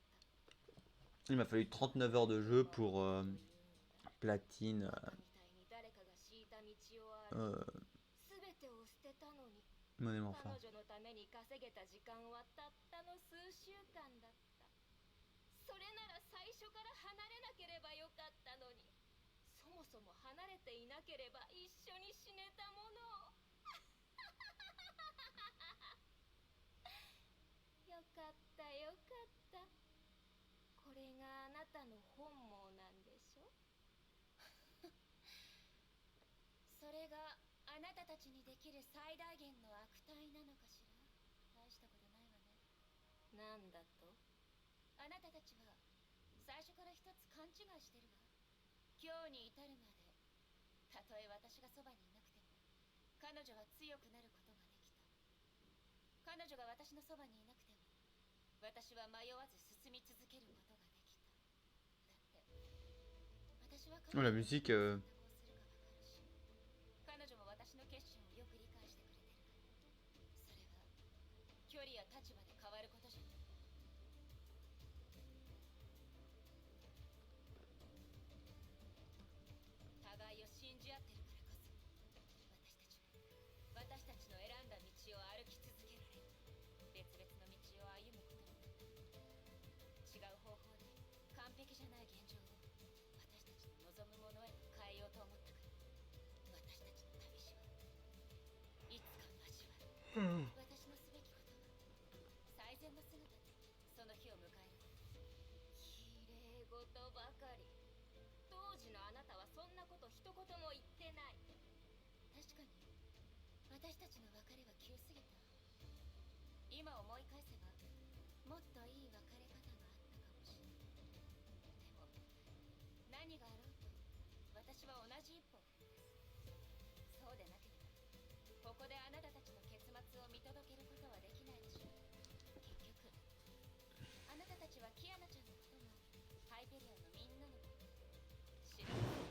Il m'a fallu 39 heures de jeu pour platine 誰かが敷いた道を歩き、 全てを捨てたのに。 Monnaie 彼 Morphin. 女のために稼げた時間はたったの数週間だった。それなら最初から離れなければよかったのに。そもそも離れていなければ一緒に死ねたものを。よかったよかった。これがあなたの本望なんでしょ。それがあなたたちにできる最大限の悪態なのかしら。大したことないわね。なんだと？あなたたちは最初から一つ勘違いしてるわ。今日に至るまで、たとえ私がそばにいなくても彼女は強くなることができた。彼女が私のそばにいなくても私は迷わず進み続けることができた。だって私は Oh, la musique. 彼女も私の決心をよく理解してくれてるから。それは距離や立場で変わることじゃない。互いを信じ合ってるからこそ、私たちの選んだ道を歩き続けられる。別々の道を歩むことになった。違う方法で完璧じゃない現状を私たちの望むものへと変えようと思ったから。私たちの旅路はいつか交わる。私のすべきことは最善の姿でその日を迎える。綺麗事ばかり。当時のあなたはそんなこ一言も言ってない。確かに私たちの別れは急すぎた。今思い返せばもっといい別れ方があったかもしれない。でも何があろうと私は同じ一歩を踏みます。そうでなければここであなたたちの結末を見届けることはできないでしょう。結局あなたたちはキアナちゃんのこともハイペリオンのみんなのことも知らない。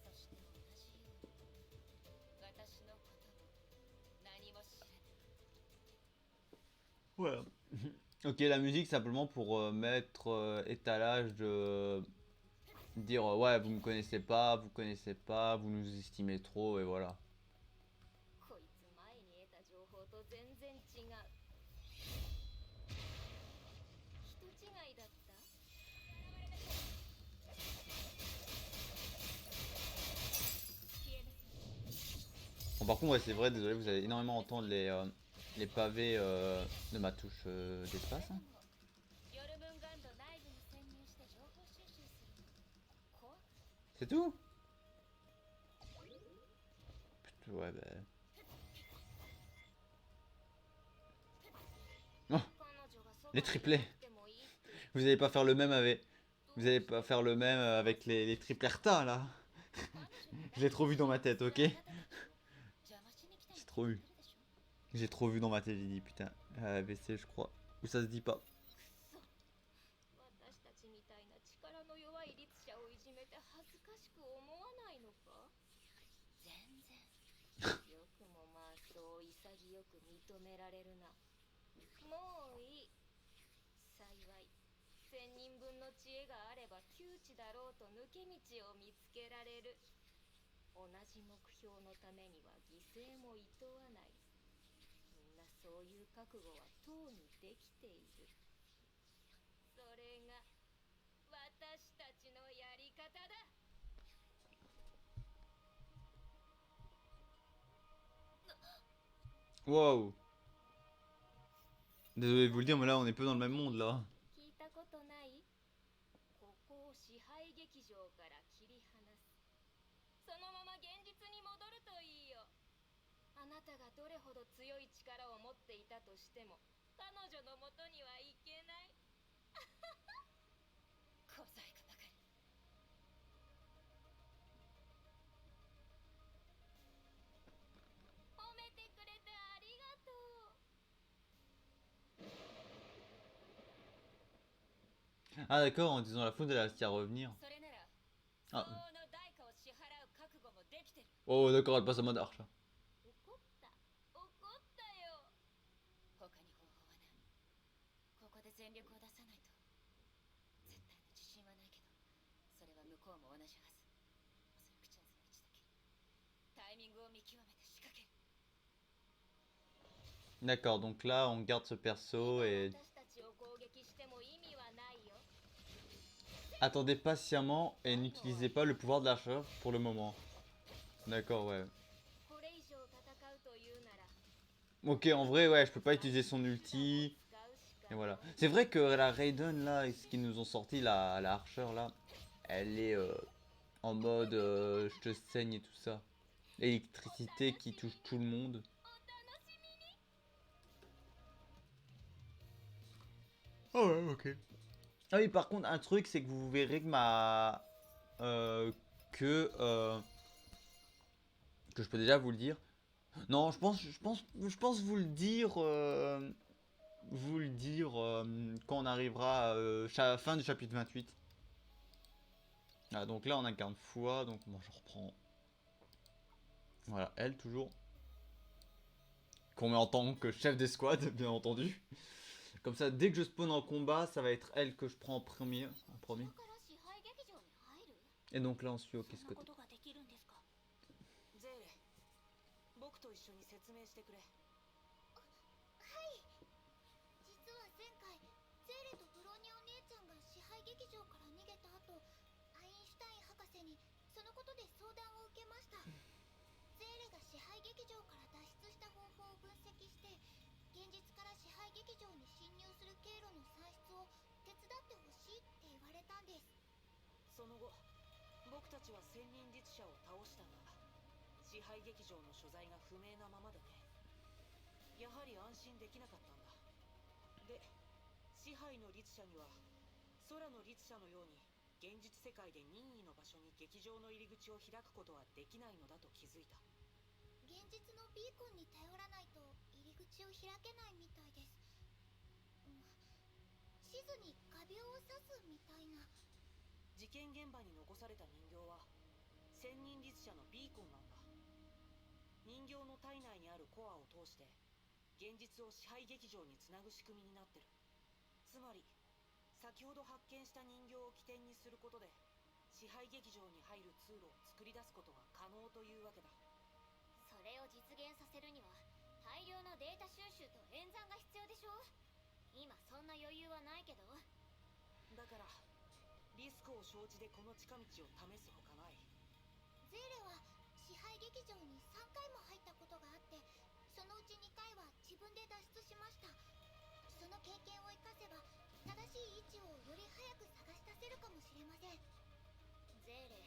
そして同じように私のことも何も知らない。 Voilà. Ok, la musique simplement pour mettre étalage de dire ouais, vous me connaissez pas, vous nous estimez trop, et voilà. こいつ前に得た情報と全然違う。人違いだった。消えなさい。 Bon, par contre, ouais, c'est vrai, désolé, vous allez énormément entendre les pavés de ma touche d'espace. で Hein. もヨルムンガンド内部に潜入して情報収集するの怖くない？ C'est tout? Putain, ouais, bah... Oh, 彼女がそば les にい triplets. なくてもいいって Vous allez pas faire le même avec... Vous allez pas faire le même avec les triplertas, là. 彼女に Je l'ai trop vu dans ma tête, ok? あなたたちを邪魔しに来たに J'ai trop eu. 決まってるでしょ。 J'ai trop vu dans ma tête, j'ai dit, putain. AVC, je crois. Ou ça se dit pas. くそ。私たちみたいな力の弱い律者をいじめて恥ずかしく思わないのか？全然。よくもまあそう潔く認められるな。もういい。幸い1000人分の知恵があれば窮地だろうと抜け道を見つけられる。同じ目標のためには犠牲もいとわない。みんなそういう覚悟はとうにできている。それが私たちのやり方だ。 Wow. Désolé de vous le dire, mais là, on est peu dans le même monde, là. 聞いたことない？ここを支配劇場から切り離す。そのまま現実に戻るといいよ。あなたがどれほど強い力を持っていたとしても彼女の元には行けない。小細工ばかり。褒めてくれてありがとう。 Ah, d'accord, en disant la faute, elle a réussi à revenir. それなら Ah. 相応の代価を支払う覚悟もできてる。 Oh, d'accord, elle passe en mode arche, là. 怒ったよ。他に方法はない。ここで全力を出さないと。絶対の自信はないけど、それは向こうも同じはず。おそらくチャンスは1だけ。タイミングを見極めて仕掛ける。 D'accord, donc là, on garde ce perso et... 私たちを攻撃しても意味はないよ。 Attendez patiemment et n'utilisez pas le pouvoir de l'archeur pour le moment. D'accord, ouais. これ以上戦うというなら Ok, en vrai, ouais, je peux pas utiliser son ulti. 使うしか Et voilà. C'est vrai que la Raiden, là, ce qu'ils nous ont sorti, la Archer, là, elle est en mode je te saigne et tout ça. L'électricité qui touche tout le monde. お楽しみに。 Oh ouais, ok. Ah oui, par contre, un truc, c'est que vous verrez que ma... que je peux déjà vous le dire. Non, je pense vous le dire... quand on arrivera fin du chapitre 28. Ah, donc là, on incarne Fua, donc moi, je reprends... Voilà, elle, toujours. Qu'on met en tant que chef d'escouade, bien entendu. Comme ça, dès que je spawn en combat, ça va être elle que je prends en premier. だから支配劇場に入る？ Et donc là, on suit au そん qu'est-ce な que ことができるんですか？ゼーレ、僕と一緒に説明してくれ。実は前回ゼーレとブローニャお姉ちゃんが支配劇場から逃げた後、アインシュタイン博士にそのことで相談を受けました。ゼーレが支配劇場から脱出した方法を分析して、現実から支配劇場に侵入する経路の算出を手伝ってほしいって言われたんです。その後、僕たちは千人律者を倒したが、支配劇場の所在が不明なままでね。やはり安心できなかったんだ。で、支配の律者には空の律者のように現実世界で任意の場所に劇場の入り口を開くことはできないのだと気づいた。現実のビーコンに頼らないと入り口を開けないみたいです。地図に画鋲を刺すみたいな。事件現場に残された人形は千人律者のビーコンなんだ。人形の体内にあるコアを通して現実を支配劇場につなぐ仕組みになってる。つまり先ほど発見した人形を起点にすることで支配劇場に入る通路を作り出すことが可能というわけだ。それを実現させるには大量のデータ収集と演算が必要でしょ。今そんな余裕はないけど。だからリスクを承知でこの近道を試すほかない。ゼーレは支配劇場に3回も入ったことがあって、そのうち2回は自分で脱出しました。その経験を生かせば正しい位置をより早く探し出せるかもしれません。ゼーレ、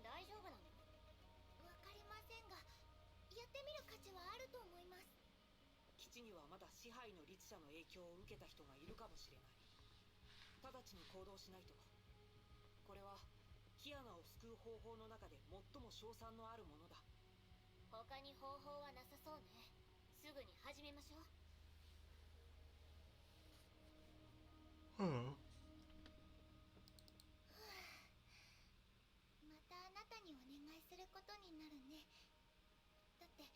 大丈夫なの？わかりませんが、やってみる価値はあると思います。基地にはまだ支配の律者の影響を受けた人がいるかもしれない。直ちに行動しないと。これはキアナを救う方法の中で最も勝算のあるものだ。他に方法はなさそうね。すぐに始めましょう。またあなたにお願いすることになるね。だって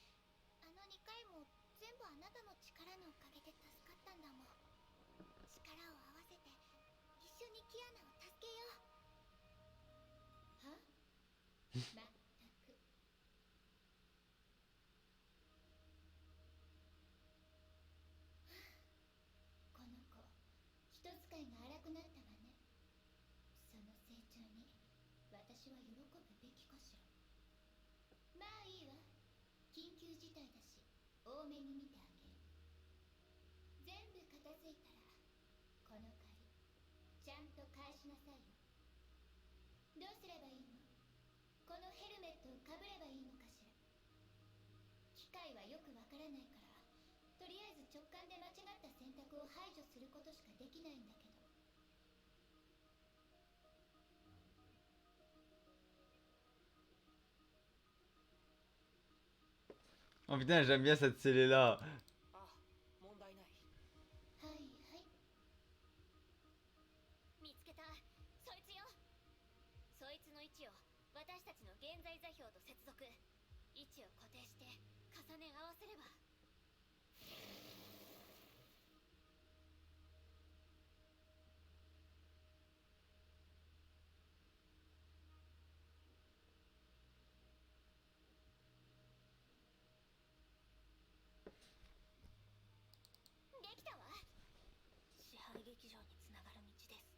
あの2回も全部あなたの力のおかげで助かったんだもん。力を合わせて一緒にキアナを助けよう。は？まったく。この子、人使いが荒くなったわね。その成長に私は喜ぶべきかしら。まあいいわ。緊急事態だし多めに見てあげる。全部片付いたらこの借りちゃんと返しなさいよ。どうすればいいの？このヘルメットをかぶればいいのかしら。機械はよくわからないから、とりあえず直感で間違った選択を排除することしかできないんだけど。Oh putain, j'aime bien cette scellée-là. ああ、問題ない。はいはい。見つけた。そいつよ。そいつの位置を私たちの現在座標と接続。位置を固定して重ね合わせれば。できたわ。支配劇場につながる道です。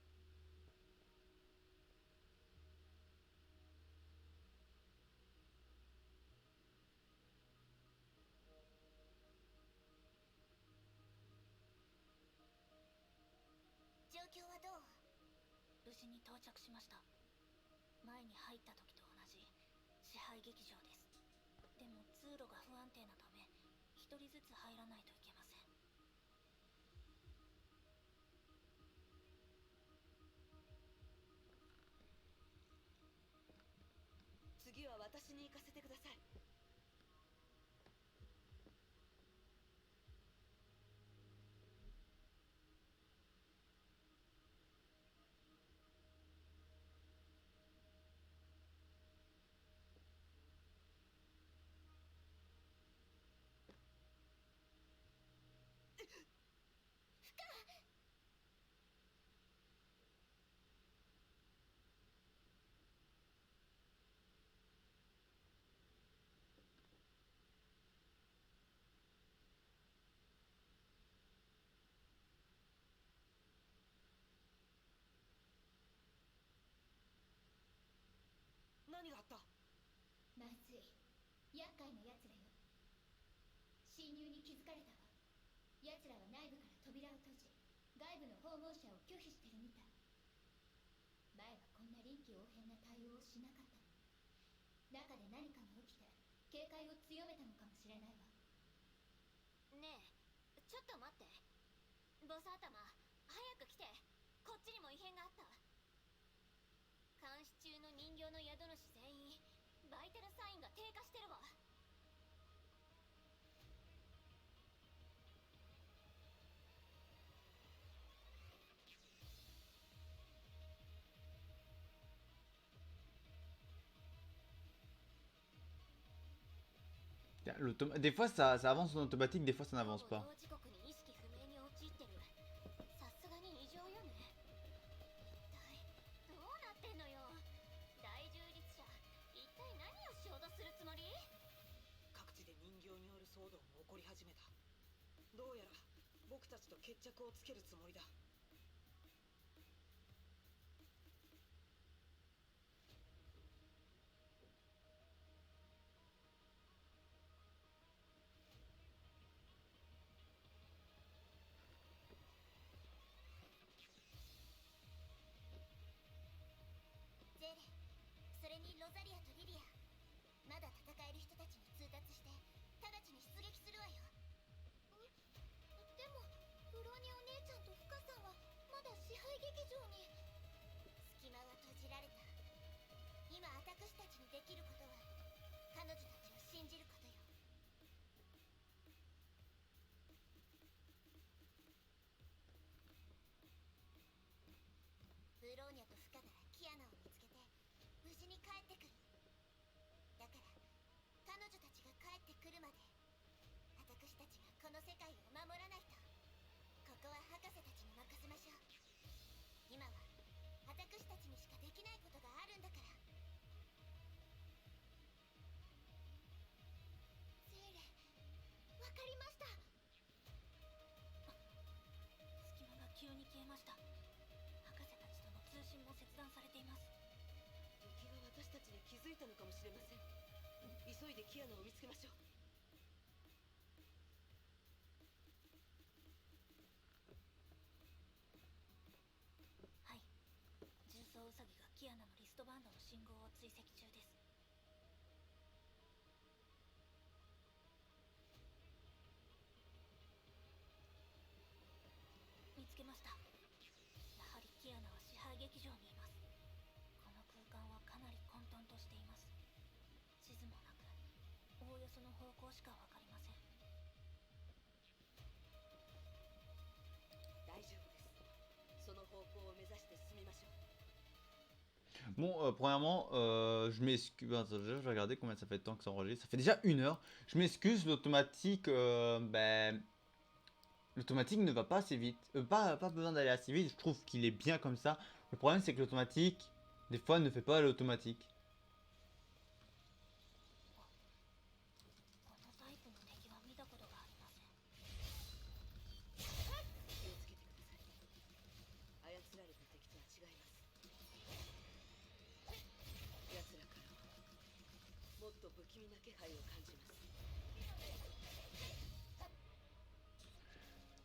状況はどう？無事に到着しました。前に入った時と同じ支配劇場です。でも通路が不安定なため一人ずつ入らないといけません。次は私に行かせてください。何があった？まずい。厄介な奴らよ。侵入に気づかれたわ。奴らは内部から扉を閉じ、外部の訪問者を拒否してるみたい。前はこんな臨機応変な対対応をしなかったの。中で何かが起きて警戒を強めたのかもしれないわ。ねえ、ちょっと待って。ボス頭、早く来て。こっちにも異変があった。監視中の人形の宿主全員バイタルサインが低下してるわ。Des fois ça avance en automatique, des fois ça n'avance 同 pas. 時刻に意識不明に陥ってる。さすがに異常よね。一体どうなってんのよ。大充実者、一体何をしようとするつもり？各地で人形による騒動も起こり始めた。どうやら僕たちと決着をつけるつもりだ。ゼレ、それにロザリアとリリア、まだ戦える人たちに通達して直ちに出撃するわよ。でもブローニャお姉ちゃんとフカさんはまだ支配劇場に。隙間が閉じられた。今私たちにできることは彼女たちを信じることよ。ブローニャとフカならキアナを見つけて無事に帰ってくる。だから彼女たちが帰ってくるまで私たちがこの世界を守らないと。ここは博士たちに任せましょう。今は私たちにしかできないことがあるんだから。セーレ、わかりました。隙間が急に消えました。博士たちとの通信も切断されています。敵が私たちに気づいたのかもしれません。急いでキアナを見つけましょう。はい、重装ウサギがキアナのリストバンドの信号を追跡中です。見つけました。やはりキアナは支配劇場にいます。この空間はかなり混沌としています。地図もなく、おおよその方向しかわかりません。大丈夫です。その方向を目指して進みましょう。 Bon, premièrement, je m'excuse. Attends, je vais regarder combien ça fait de temps que ça enregistre. Ça fait déjà 1 heure. Je m'excuse, l'automatique, l'automatique ne va pas assez vite. Pas besoin d'aller assez vite. Je trouve qu'il est bien comme ça. Le problème, c'est que l'automatique, des fois, ne fait pas l'automatique. このタイプの敵は見たことがありません。気をつけてください。操られた敵とは違います。奴らからはもっと不気味な気配を感じます。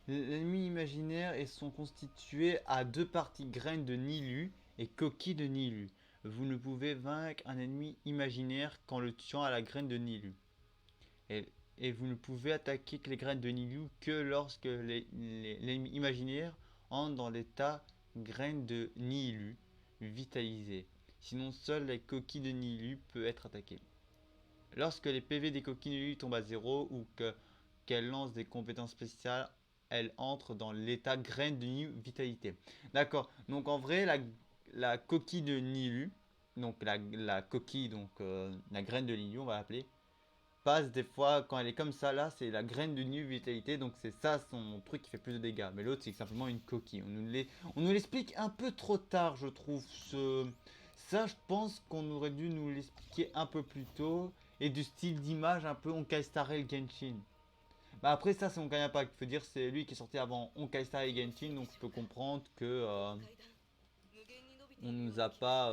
L'ennemi imaginaire et sont constitués à 2 parties graines de Nilu et coquilles de Nilu. Vous ne pouvez vaincre un ennemi imaginaire qu'en le tuant à la graine de Nilu. Et vous ne pouvez attaquer les graines de Nilu que lorsque l'ennemi imaginaire entre dans l'état graine de Nilu vitalisé. Sinon, seule les coquilles de Nilu peut être attaquée. Lorsque les PV des coquilles de Nilu tombent à 0 ou qu'elles lancent des compétences spéciales, elle entre dans l'état graine de Nilu vitalité. D'accord. Donc en vrai, la coquille de Nilu, donc la coquille, donc la graine de Nilu, on va l'appeler, passe des fois quand elle est comme ça là, c'est la graine de Nilu vitalité. Donc c'est ça son truc qui fait plus de dégâts. Mais l'autre c'est simplement une coquille. On nous l'explique un peu trop tard, je trouve. Ça, je pense qu'on aurait dû nous l'expliquer un peu plus tôt. Et du style d'image un peu Honkai Star Rail Genshin. Bah après ça c'est Honkai Impact, je veux dire c'est lui qui est sorti avant Honkai Star Rail Genshin, donc je peux comprendre que on nous a pas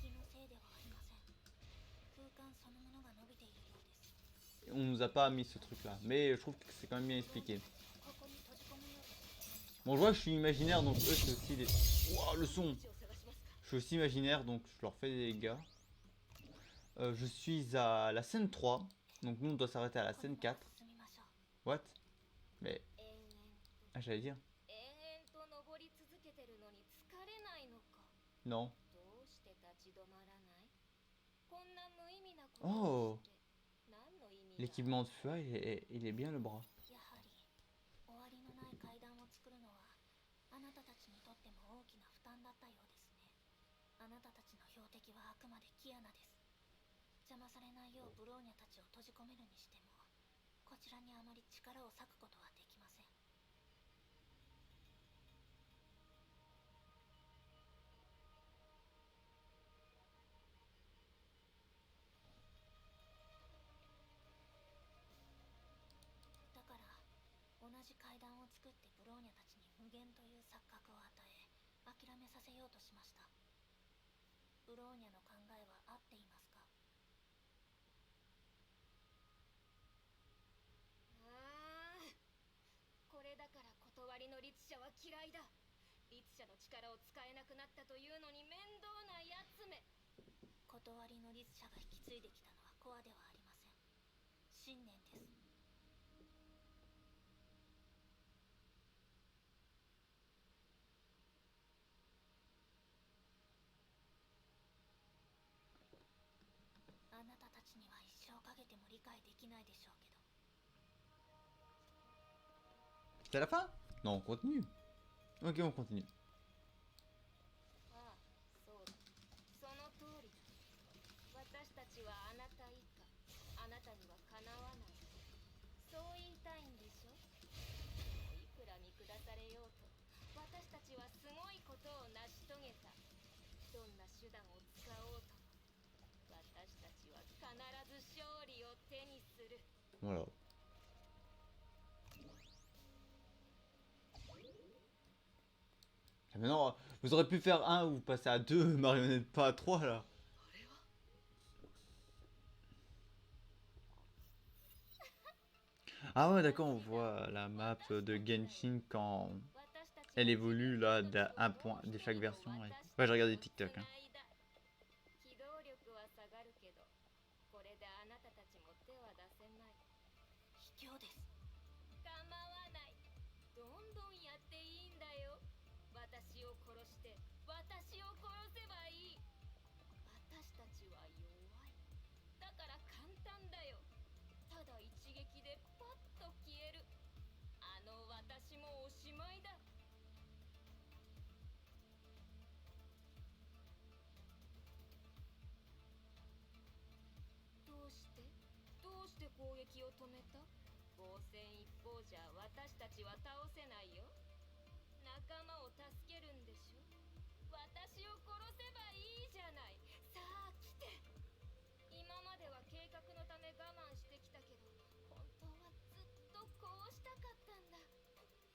気のせいではありません。空間そのものが伸びているようです。 on nous a pas mis ce truc là, mais je trouve que c'est quand même bien expliqué. ここに閉じ込めようと。 Bon je vois que je suis imaginaire donc eux c'est aussi des... Ouah, le son. Je suis aussi imaginaire, donc je leur fais des dégâts. Je suis à la scène 3. Donc nous, on doit s'arrêter à la ここ scène にから 4. 進みましょう What? Mais... 延々Ah, j'allais dire. 延々と登り続けてるのに疲れないのか。 Non. どうして立ち止まらない？こんな無意味なことをして何の意味が？ L'équipement de feu, il est bien le bras. やはり終わりのない階段を作るのはあなたたちにとっても大きな負担だったようですね。あなたたちの標的はあくまでキアナです。邪魔されないようブローニャたちを閉じ込めるにしてもこちらにあまり力を割くことはできません。だから同じ階段を作ってブローニャたちに無限という錯覚を与え諦めさせようとしました。ブローニャの考えは合っていますか？ああ、これだから断りの律者は嫌いだ。律者の力を使えなくなったというのに面倒なやつめ。断りの律者が引き継いできたのはコアではありません。信念です。あなたたちには一生かけても理解できないでしょうけど。 C'est la fin? Non, on continue. Ok, on continue. ああ、そうだ。その通りだ。私たちはあなた以下。あなたにはかなわない。そう言いたいんでしょ？いくら見下されようと、私たちはすごいことを成し遂げた。どんな手段を使おうとも、私たちは必ず勝利を手にする。 Voilà. Et maintenant, vous aurez pu faire un ou vous passez à deux marionnettes, pas à trois là. Ah ouais, d'accord, on voit la map de Genshin quand elle évolue là d'un point de chaque version. Ouais, ouais j'ai regardé TikTok. Hein. 機動力は下がるけど、これであなたたちも手は出せない。卑怯です。構わない。どんどんやっていいんだよ。私を殺して私を殺せばいい。私たちは弱い。だから簡単だよ。ただ一撃でパッと消える。あの私もおしまいだ。どうして攻撃を止めた？防戦一方じゃ私たちは倒せないよ。仲間を助けるんでしょ？私を殺せばいいじゃない。さあ来て。今までは計画のため我慢してきたけど、本当はずっとこうしたかったんだ。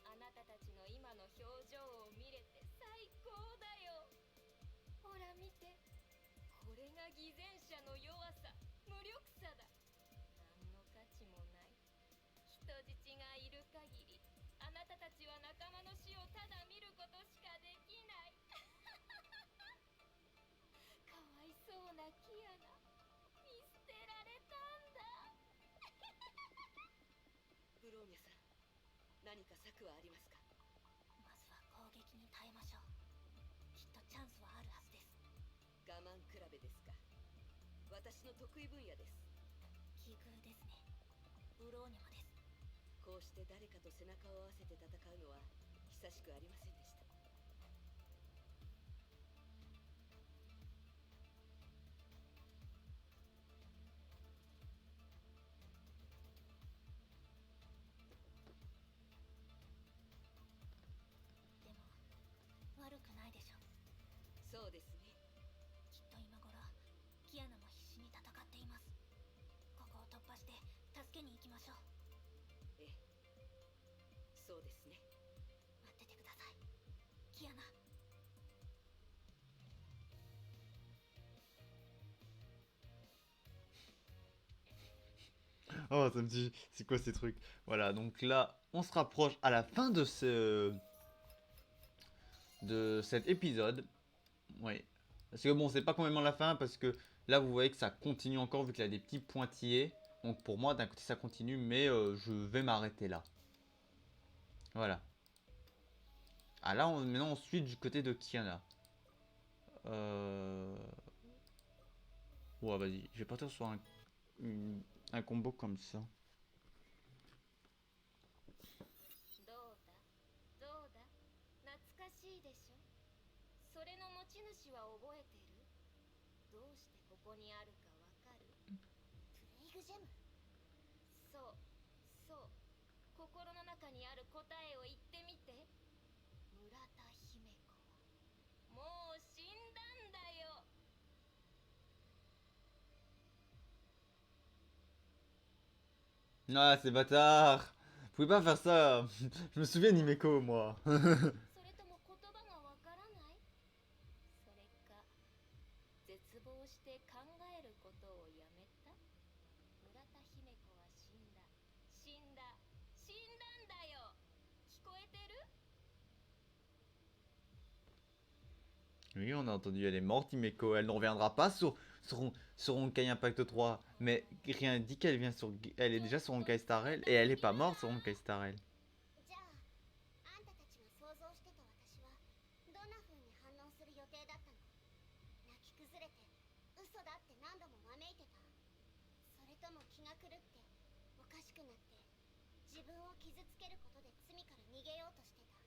あなたたちの今の表情を見れて最高だよ。ほら見て。これが偽善者の弱さ、無力さだ。何の価値もない。人質がいる限り、あなたたちは仲間の死をただ見ることしかできない。かわいそうなキアナ、見捨てられたんだ。ブローニャさん、何か策はありますか？まずは攻撃に耐えましょう。きっとチャンスはあるはずです。我慢比べですか？私の得意分野です。奇遇ですね。ブローニャもです。こうして誰かと背中を合わせて戦うのは久しくありませんでした。でも悪くないでしょ。そうですね。きっと今頃キアナも必死に戦っています。ここを突破して助けに行きましょう。ええ、そうですね。待っててください、キアナ。Oh, ça me dit, c'est quoi ces trucs? Voilà, donc là, on se rapproche à la fin de cet épisode. Oui, Parce que bon, c'est pas complètement la fin, parce que là, vous voyez que ça continue encore, vu qu'il y a des petits pointillés. Donc pour moi, d'un côté, ça continue, mais je vais m'arrêter là. Voilà. Ah là, maintenant, on suit du côté de Kiana. Ouais, vas-y, je vais partir sur un combo comme ça. どうだどうだ懐かしいでしょ。それの持ち主は覚えてる？どうしてここにあるかわかる？プレイグジェム。そうそう、心の中にある答えを言ってみて。村田姫子はもう死んだんだよ。 Ah, c'est bâtard! Vous pouvez pas faire ça! Je me souviens d'Imeko, moi. それとも言葉がわからない？それか絶望して考えることをやめた？村田姫子は死んだ死んだ死んだんだよ。聞こえてる？ Oui, on a entendu, elle est morte, Imeko. Elle ne reviendra pas sur Honkai Impact 3. Mais rien dit qu'elle vient sur. Elle est déjà sur Honkai Star Rail. Et elle est pas morte sur Honkai Star Rail. じゃあ、あんたたちが想像してた私はどんな風に反応する予定だったの？泣き崩れて嘘だって何度もわめいてた？それとも気が狂っておかしくなって自分を傷つけることで罪から逃げようとしてた？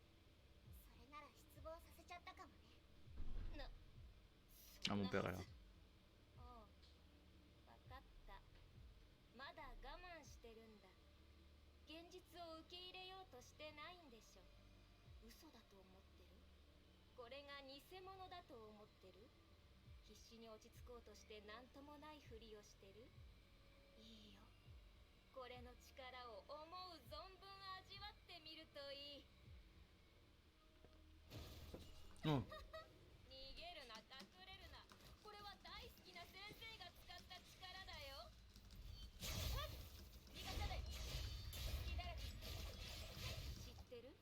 それなら失望させちゃったかもね。 Ah, mon père est là. おう、わかった。まだ我慢してるんだ。現実を受け入れようとしてないんでしょ。嘘だと思ってる？これが偽物だと思ってる？必死に落ち着こうとして何ともないふりをしてる？いいよ。これの力を思う存分味わってみるといい。 Oh. 逃げるな、隠れるな。これは大好きな先生が使った力だよ。味方で好きだらけ。知ってる？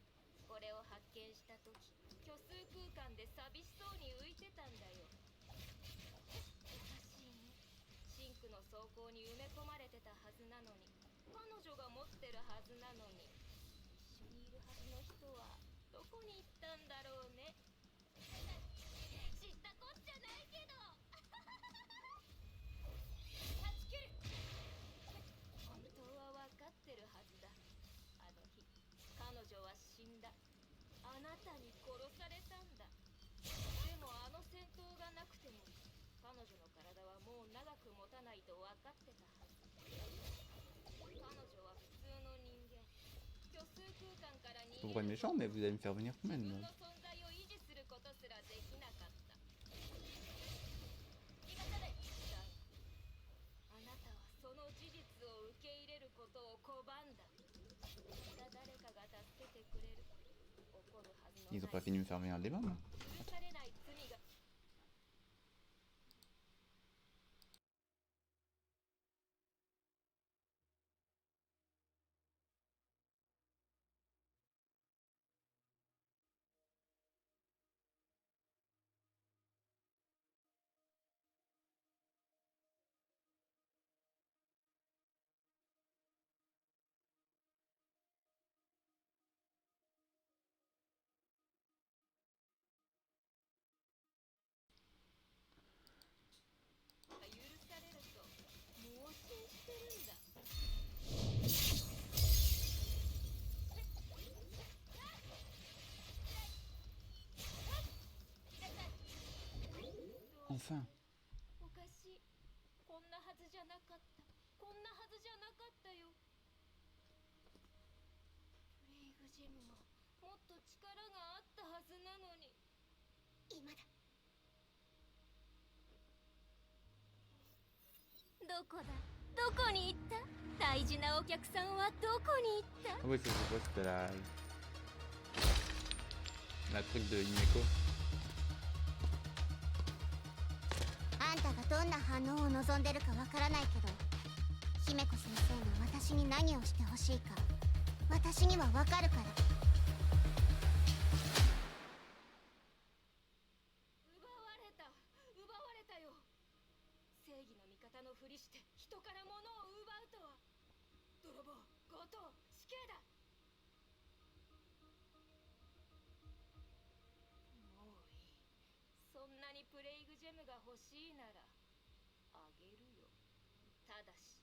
これを発見した時、虚数空間で寂しそうに浮いてたんだよ。おかしいね。シンクの装甲に埋め込まれてたはずなのに、彼女が持ってるはずなのに、一緒にいるはずの人はどこに行ったんだろうね。 知ったこっちゃないけど。断ち切る。本当は分かってるはずだ。あの日彼女は死んだ。あなたに殺されたんだ。でもあの戦闘がなくても彼女の体はもう長く持たないと分かってたはず。彼女は普通の人間。虚数空間から逃げる。 Pour être méchant, mais vous allez me faire venir combien de 自分 monde? の存在を維持することすらできなかった。味方で。だがあなたはその事実を受け入れることを拒んだ。また誰かが助けてくれる。起こるはずのない。 Ils ont pas fini de me faire venir le débat, non? 許されない罪が。 許されると盲信してるんだ。 Enfin. おかしい。こんなはずじゃなかった。こんなはずじゃなかったよ。プレイグジェムももっと力があったはずなのに。今だ。どこだ？どこに行った？大事なお客さんはどこに行った？ Ah oui, c'est quoi? C'était la truc de Imeko. あんたがどんな反応を望んでるかわからないけど、姫子先生が私に何をしてほしいか私にはわかるから。奪われた。奪欲しいならあげるよ。ただし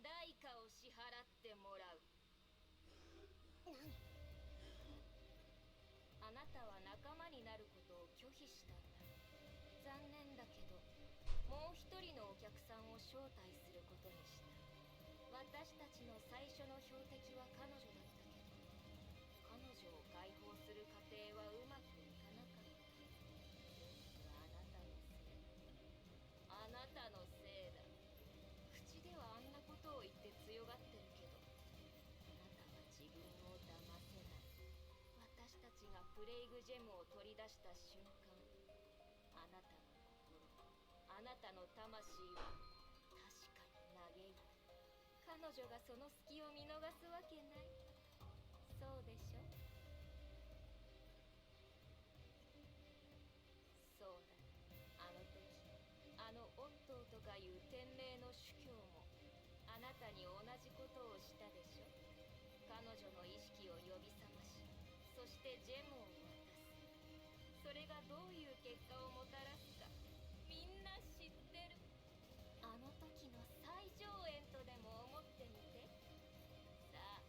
代価を支払ってもらう。あなたは仲間になることを拒否したんだ。残念だけどもう一人のお客さんを招待することにした。私たちの最初の標的は彼女だったけど、彼女を解放する過程はうまくいかなかった。あなたのせいだ。口ではあんなことを言って強がってるけど、あなたは自分を騙せない。私たちがプレイグジェムを取り出した瞬間、あなたの心、あなたの魂は確かに嘆いた。彼女がその隙を見逃すわけない。そうでしょ。そうだ。あの時あのオットーとかいう天命の主教もあなたに同じことをしたでしょ。彼女の意識を呼び覚まし、そしてジェムを渡す。それがどういう結果をもたらすかみんな知ってる。あの時の最上演とでも思ってみて。さあ、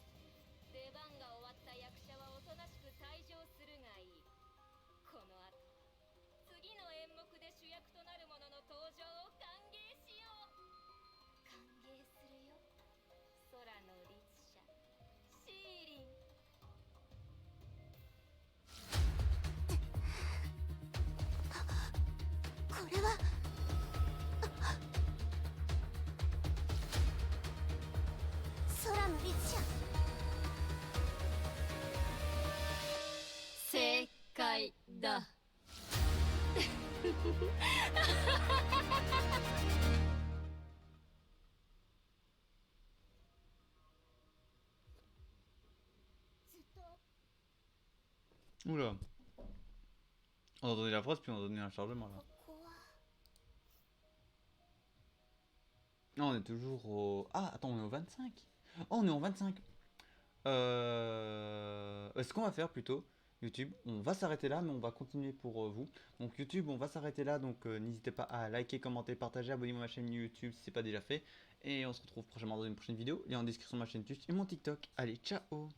出番が終わった役者はおとなしく退場するがいい。この後次の演目で主役となる者の登場を歓迎しよう。歓迎するよ、空の律者シーリン。これは空の律者。正解だ。ずっと Oula. On a entendu la phrase puis on a donné un chargement là. ここは Non, on est toujours au... Ah, attends, on est au 25. Oh, on est au 25. Ce qu'on va faire plutôt, YouTube, on va s'arrêter là, mais on va continuer pour vous. Donc YouTube, on va s'arrêter là, donc n'hésitez pas à liker, commenter, partager, abonnez-vous à ma chaîne YouTube si c'est pas déjà fait. Et on se retrouve prochainement dans une prochaine vidéo. Lien en description de ma chaîne Twitch et mon TikTok. Allez, ciao!